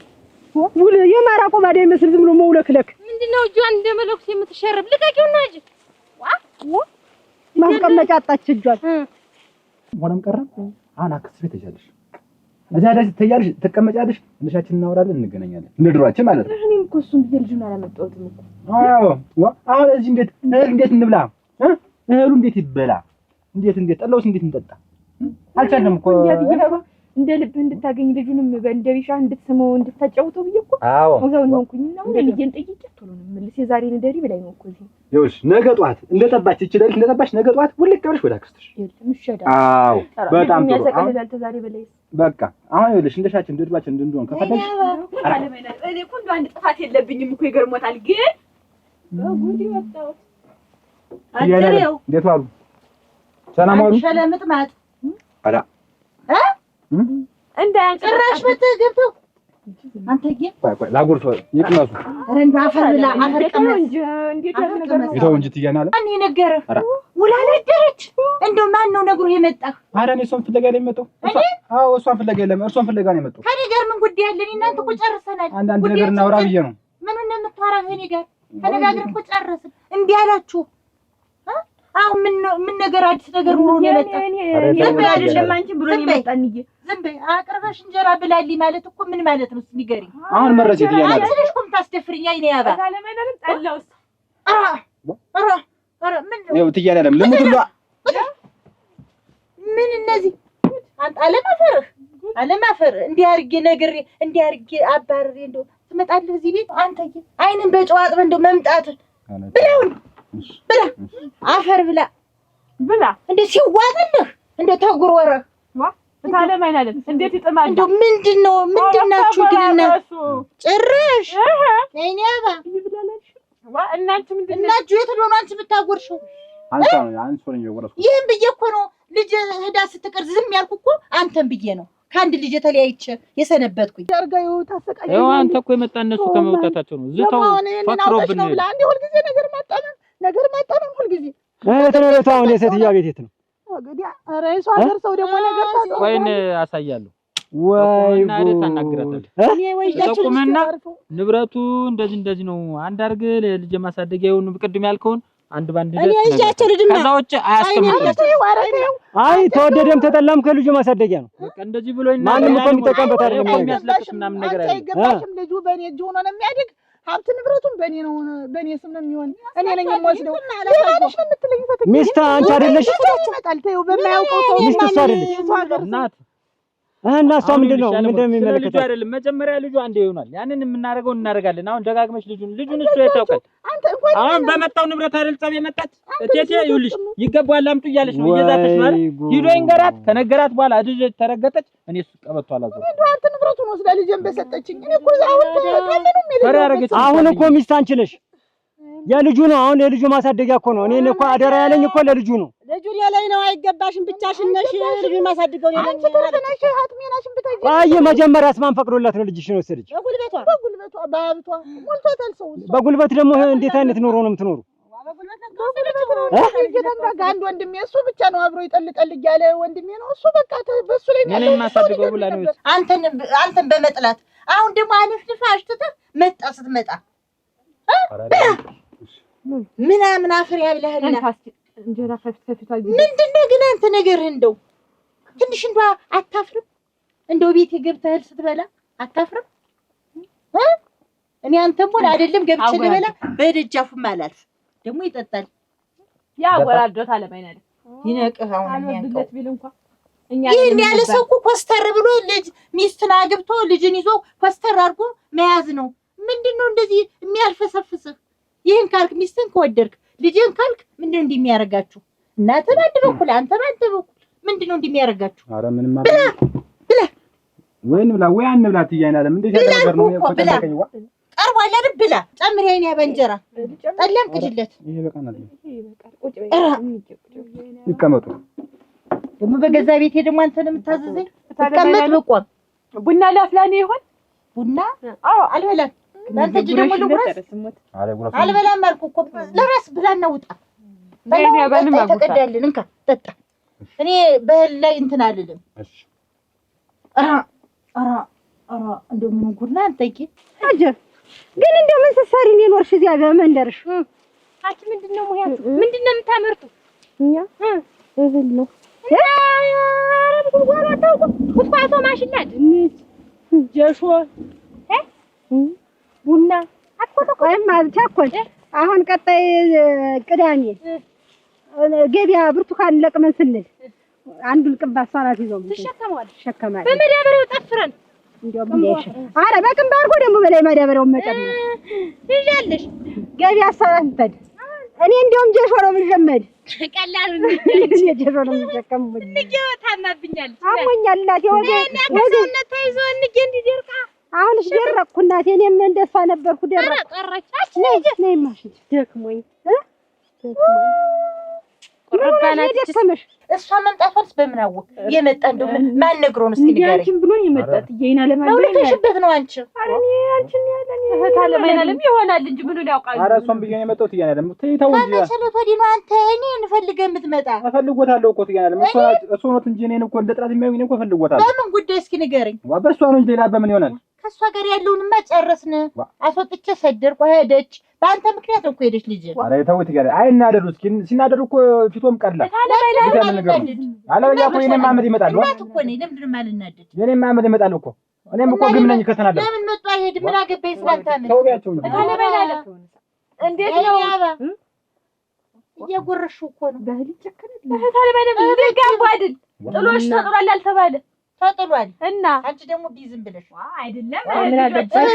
ውል የማራ ቆማዳ ይመስል ዝም ብሎ መውለክለክ ምንድነው? እጇን እንደመለኩስ የምትሸርብ ልቀቂውና እጅ ማስቀመጫ አጣች እጇን ሆነም ቀረ። አሁን አክስት ቤት ትሄጃለሽ፣ እዚያ ላይ ትያለሽ፣ ትቀመጫለሽ፣ እንሻችን እናወራለን፣ እንገናኛለን እንደ ድሮአችን ማለት ነው። እኔም እኮ እሱን ብዬ ልጁን አላመጣሁትም እኮ። አዎ አሁን እዚህ እንዴት እንብላ? እህሉ እንዴት ይበላ? እንዴት ጠላውስ እንዴት እንጠጣ? አልቻለም እኮ እንደ ልብ እንድታገኝ ልጁንም በእንደሪሻ እንድትስመው እንድታጫውተው ብዬ እኮ እዛው ነው ሆንኩኝና ወደ ልጄን ጠይቄ ቶሎ ነው መልስ የዛሬ እንደሪ በላይ ነው እኮ እዚህ ይኸውልሽ ነገ ጧት እንደጠባች ይችላል እንደጠባች ነገ ጧት ሁልክ ብለሽ ወደ አክስትሽ ምሸዳ አዎ በጣም ጥሩ ያሰቀልላል ተዛሬ በላይ በቃ አሁን ይኸውልሽ እንደሻችን እንደድባችን እንድንሆን ከፈለግሽ እኔ እኮ እንደው አንድ ጥፋት የለብኝም እኮ ይገርሞታል ግን በጉዲ ወጣው አጥሬው እንዴት ዋሉ ሰላም ዋሉ ሸለምጥማጥ አላ ጭራሽ በተገብተው አንተዬ ቆይ ላጉርሶ ይቅመሱ ረንዳ አፈርላ አፈር ቀመስ እንጂ እንዴት ያለ ነገር ነው ይተው እንጂ ትያናለ እኔ ነገርህ ውላ ነገረች እንደው ማን ነው ነግሮ የመጣህ? ኧረ እኔ እሷን ፍለጋ ላይ የመጣው አዎ እሷን ፍለጋ የለም እርሷን ፍለጋ ነው የመጣው። ከኔ ጋር ምን ጉዳይ አለን? እናንተ እኮ ጨርሰናል። አንዳንድ ነገር እናውራ ብዬ ነው። ምኑን ነው የምታወራው? ከኔ ጋር ተነጋግረን እኮ ጨረስን። እምቢ አላችሁ። አሁን ምን ነገር አዲስ ነገር ኑሮ ነው የመጣው? ዝም በይ አይደለም አንቺ ብሎ ነው የመጣንኝ። ዝም በይ አቅርበሽ እንጀራ ብላልኝ ማለት እኮ ምን ማለት ነው? ንገሪኝ። አሁን መረጃ ይያናል። አንቺ ልጅ እኮ የምታስደፍሪኝ አይኔ ያባ ታለመናል ጠላውስ ኧረ ምን ነው ትያናለም ለሙቱላ ምን እነዚህ አንተ አለማፈርህ እንዲህ አድርጌ ነግሬ እንዲህ አድርጌ አባርሬ እንደው ትመጣለህ እዚህ ቤት አንተዬ አይንን በጨዋጥበ እንደው መምጣት ብላውን ብላ አፈር ብላ እንደ ሲዋጥልህ እንደ ተጉሮረህ ታለም አይናለም እንዴት ይጥማል እንደው ምንድናችሁ ግን ጭራሽ አይኔ ያባ እናንቺ ምንድነው እናችሁ የት ሆነ አንቺ ብታጎርሽው አንሶኝ ወረስኩ ይሄን ብዬ እኮ ነው ልጅ ህዳ ስትቀር ዝም ያልኩ እኮ አንተን ብዬ ነው ከአንድ ልጅ ተለያይቼ የሰነበትኩኝ ያርጋዩ ታሰቃይ ያው አንተ እኮ የመጣ እነሱ ከመውጣታቸው ነው ዝታው ፈክሮብን ነው አንዴ ሁልጊዜ ነገር መጣነን ሁልጊዜ ተነረታው አሁን የሴትያ ቤት የት ነው እንግዲህ ኧረ እሷ ደርሰው ደግሞ ነገር ታውቀው ወይን አሳያለሁ ወይ እና አይደል ታናግራታለህ እኔ ወይጃችሁ ተቆመና ንብረቱ እንደዚህ ነው አንድ አርግ ለልጅ ማሳደጊያውን ቅድም ያልከውን አንድ ባንድ እኔ እያቸው ልድማ ከዛ ውጭ አያስቀምጥም። አይ ተወደደም ተጠላም ከልጁ ማሳደጊያ ነው። በቃ እንደዚህ ብሎኝ ማንም እኮ የሚጠቀምበት አይደለም። የሚያስለቅስ ምናምን ነገር አይደለም። አይገባሽም። ልጁ በእኔ እጅ ሆኖ ነው የሚያድግ። ሀብት ንብረቱም በእኔ ነው፣ በእኔ ስም ነው የሚሆን። እኔ ነኝ የምወስደው። ሌላሽ ነው የምትለኝ? ሚስት አንቺ አይደለሽ? ይመጣል። ተይው፣ በማያውቀው ሰው ሚስት እሱ አይደለሽ? እናት እና እሷ ምንድን ነው የሚመለከተው? ልጁ አይደለም መጀመሪያ ልጁ አንዴ ይሆናል። ያንን የምናደርገው እናደርጋለን። አሁን ደጋግመሽ ልጁን እሱ ያታውቃል። አሁን በመጣው ንብረት አይደል ጸብ የመጣች እቴቴ ይኸውልሽ ይገባዋል አምጡ እያለች ነው እየዛተች ነው አይደል? ሂዶ ይንገራት። ከነገራት በኋላ አድርጀ ተረገጠች። እኔ እሱ ቀበቷ አላዘው አንተ ንብረቱን ወስዳ ልጄን በሰጠችኝ። እኔ እኮ አሁን እኮ ሚስት አንቺ ነሽ። የልጁ ነው። አሁን የልጁ ማሳደጊያ እኮ ነው። እኔን እኮ አደራ ያለኝ እኮ ለልጁ ነው። ልጁ ሌላይ ነው። አይገባሽም። ብቻሽን ነሽ ልጁን ማሳድገው ሌላይ አንቺ ተረፈነሽ ሀጥሜናሽን ብታጂ አይ መጀመሪያ ማን ፈቅዶላት ነው ልጅሽን ወሰደች? በጉልበቷ በሀብቷ ሞልቶታል ሰው። በጉልበት ደግሞ እንዴት አይነት ኑሮ ነው የምትኖሩ? አንድ ወንድሜ እሱ ብቻ ነው አብሮ ይጠልጠል እያለ ወንድሜ ነው እሱ። በቃ በሱ ላይ እኔን ማሳድገው ብላ ነው አንተን በመጥላት አሁን ደግሞ አነፍንፋ አሽትተህ መጣ ስትመጣ ምናምን አፍር ያብለህና እንጀራ ፈፍተፊታ ምንድነው ግን አንተ ነገር እንደው ትንሽ እንደው አታፍርም? እንደው ቤት ገብተህ ስትበላ አታፍርም? እኔ አንተም ሆነ አይደለም ገብቼ ልበላ በደጃፉም አላልፍ ደግሞ ይጠጣል ያወራዶት አለማይናል ይነቅህ አሁን አንወድለት ቢል እንኳን እኛ ይሄን ያለ ሰው እኮ ኮስተር ብሎ ልጅ ሚስትን አግብቶ ልጅን ይዞ ኮስተር አድርጎ መያዝ ነው። ምንድነው እንደዚህ የሚያልፈሰፍስህ? ይሄን ካልክ ሚስትን ከወደድክ ልጅን ካልክ ምንድነው እንደሚያረጋችሁ? እናንተ ባንድ በኩል አንተ ባንድ በኩል ምንድነው እንደሚያረጋችሁ? ኧረ ምንም ማለት ብላ ወይን ብላ ወይ አንብላ ትያናለም እንዴ ነገር ነው ተቀበለኝ ዋ ቀርቧል አይደል? ብላ ጨምሪ አይኔ በእንጀራ ጠለም ቅጅለት። ይሄ በቃናል ይቀመጡ። ደግሞ በገዛ ቤቴ ደግሞ አንተን የምታዘዘኝ ተቀመጥ በቆም ቡና ላፍላኔ ይሆን ቡና? አዎ አልበላም። አንተ እጅ ደግሞ ልጉረስ አልበላም አልኩ እኮ ለራስ ብላና ውጣ። ተቀዳልን እንካ ጠጣ። እኔ በህል ላይ እንትን አልልም። እሺ እንደው ምን ጉድ ነው አንተ አጀብ ግን እንደው ምን ስትሰሪ ነው የኖርሽ እዚያ በመንደርሽ? አንቺ ምንድነው ሙያቱ? ምንድነው የምታመርቱ? እኛ እህል ነው ኩትኳቶ ማሽላ ድንች ጀሾ ቡና ቆይማ ቸኮል አሁን ቀጣይ ቅዳሜ ገበያ ብርቱካን ለቅመን ስንል አንዱን ቅንባስ ሳራት ይዞ ተሸከማል በመዳበሪያው ጠፍረን እንደው ብለሽ አረ በቅንባ አድርጎ ደግሞ በላይ ማዳበሪያውን መጨመር ይዣለሽ ገበያ ሳራት እንተድ እኔ እንደውም ጀሾ ነው የምጀመድ ቀላል ነው ጀሾ ነው የምጀከም እንዴ ታማብኛል አሞኛል እናቴ ወገን ተይዞ እንዴ እንዲደርቃ አሁንስ ደረቅኩ እናቴ። እኔም እንደሷ ነበርኩ ደረቅኩ። ቀረች ነይ ማሽ ደክሞኝ ቁርባናት ደከመሽ። እሷ መምጣቷንስ በምን አወቅ? የመጣ እንደው ማን ነግሮን እስኪ ንገረኝ። አንቺም ብሎኝ የመጣት ይሄና ለማለት ለውለሽበት ነው አንቺ። አረኔ አንቺም ያለኝ እህት አለማይናለም ይሆናል እንጂ ምኑን ያውቃል? ኧረ እሷም ብዬሽ ነው የመጣሁት እያለም ተይታው እንጂ ከመሰለት ወዲህ ነው አንተ እኔን ፈልገህ የምትመጣ። እፈልጎታለሁ እኮ እያለም እሱ ነው እንጂ እኔን እኮ እንደ ጥላት የሚያዩኝ እኮ እፈልጎታለሁ። በምን ጉዳይ እስኪ ንገረኝ። በእሷ ነው እንጂ ሌላ በምን ይሆናል? ከእሷ ጋር ያለውንማ ጨረስን። አስወጥቼ ሰደርኩ ሄደች። በአንተ ምክንያት እኮ ሄደች ልጅ። ኧረ ተውት እያለ አይናደዱ እስኪ ሲናደዱ እኮ ፊቶም ቀላ አለበለዚያ እኮ የእኔም አመድ ይመጣል። እናት እኮ ነኝ። ለምንድን ነው የማልናደድ? የእኔም አመድ ይመጣል እኮ እኔም እኮ ግም ነኝ ከተናደዱ። ለምን መጡ አይሄድም? ምን አገባኝ ስላንተ አመድ። ተውያቸው ነው እንዴት ነው እየጎረሽው እኮ ነው። ባህል ይጨከናል። ታለበለም ደጋም አይደል? ጥሎሽ ተጥሏል አልተባለ ተጥሏል። እና አንቺ ደግሞ ቢዝም ብለሽ አይደለም ምን አገባሽ?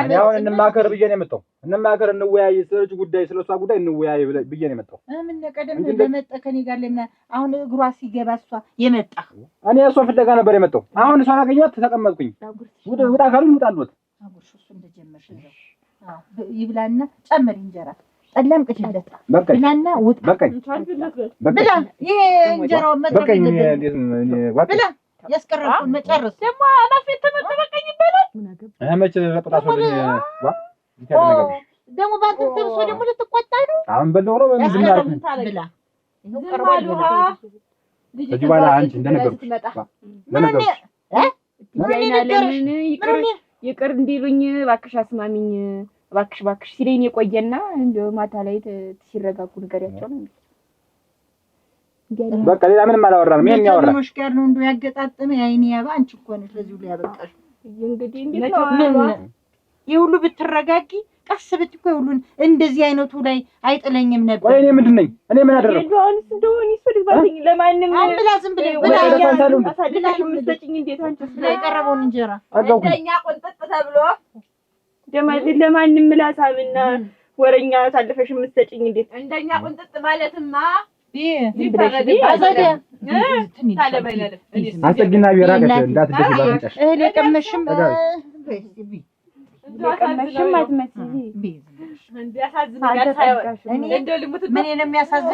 እኔ አሁን እንማከር ብዬ ነው የመጣው። እንማከር እንወያይ፣ ስለልጅ ጉዳይ ስለሷ ጉዳይ እንወያይ ብዬ ነው የመጣው። ምን ቀደም ለመጣ ከኔ ጋር ለምን አሁን እግሯ ሲገባ እሷ የመጣ እኔ እሷ ፍለጋ ነበር የመጣው። አሁን እሷን አገኘኋት ተቀመጥኩኝ። ውጣ ካሉኝ ውጣልዎት። አጉርሽ እሱ እንደጀመርሽ ነው ይብላና ጨመሪ እንጀራ ጠላም ቅጭለት ብላና ውጣ በቃኝ ብላ ይሄ እንጀራው መጥረፍ ብላ ያስቀረሽውን መጨረስ ደግሞ አማፊት ተመጣ በቃኝ ይባላል። መቼ ረጥጣ ሰው ደግሞ ባንተ ተብሶ ደግሞ ልትቆጣ ነው። አሁን በለው ነው ምንም ያልኩ ብላ ይሄው ቀርባሉ እዚህ በኋላ አንቺ እንደነገርኩሽ ለምን ይቅር እንዲሉኝ እባክሽ አስማሚኝ እባክሽ ሲለኝ የቆየና እንደው ማታ ላይ ሲረጋጉ ንገሪያቸው ነው። በቃ ሌላ ምንም አላወራንም። ይሄን ያወራ ከመኖሽ ጋር ነው እንደው ያገጣጠመ ያይኔ ያባ አንቺ እኮ ነሽ ለዚሁ ላይ ያበቃሽ። እንግዲህ እንዴት ነው ይሁሉ ብትረጋጊ ቀስ ብትኮ ይሁሉን እንደዚህ አይነቱ ላይ አይጥለኝም ነበር። ወይ እኔ ምንድን ነኝ? እኔ ምን አደረኩ? እንደውንስ እንደውን ይስፈልግባኝ ለማንም አምብላ ዝም ብለህ ብላ አሳድጋሽ የምትሰጪኝ እንዴት አንቺ የቀረበውን እንጀራ እንደኛ ቆንጠጥ ተብሎ ደማዚህ ለማንም ምላሳምና ወረኛ አሳልፈሽ የምትሰጪኝ እንዴት እንደኛ ቆንጠጥ ማለትማ አስጠጊና ቢራቀሽ እንዳትደሽ ባንጨሽ እህል የቀመሽም የቀመሽም አትመስይ እንዲያሳዝን ጋር ሳይሆን ምን የሚያሳዝን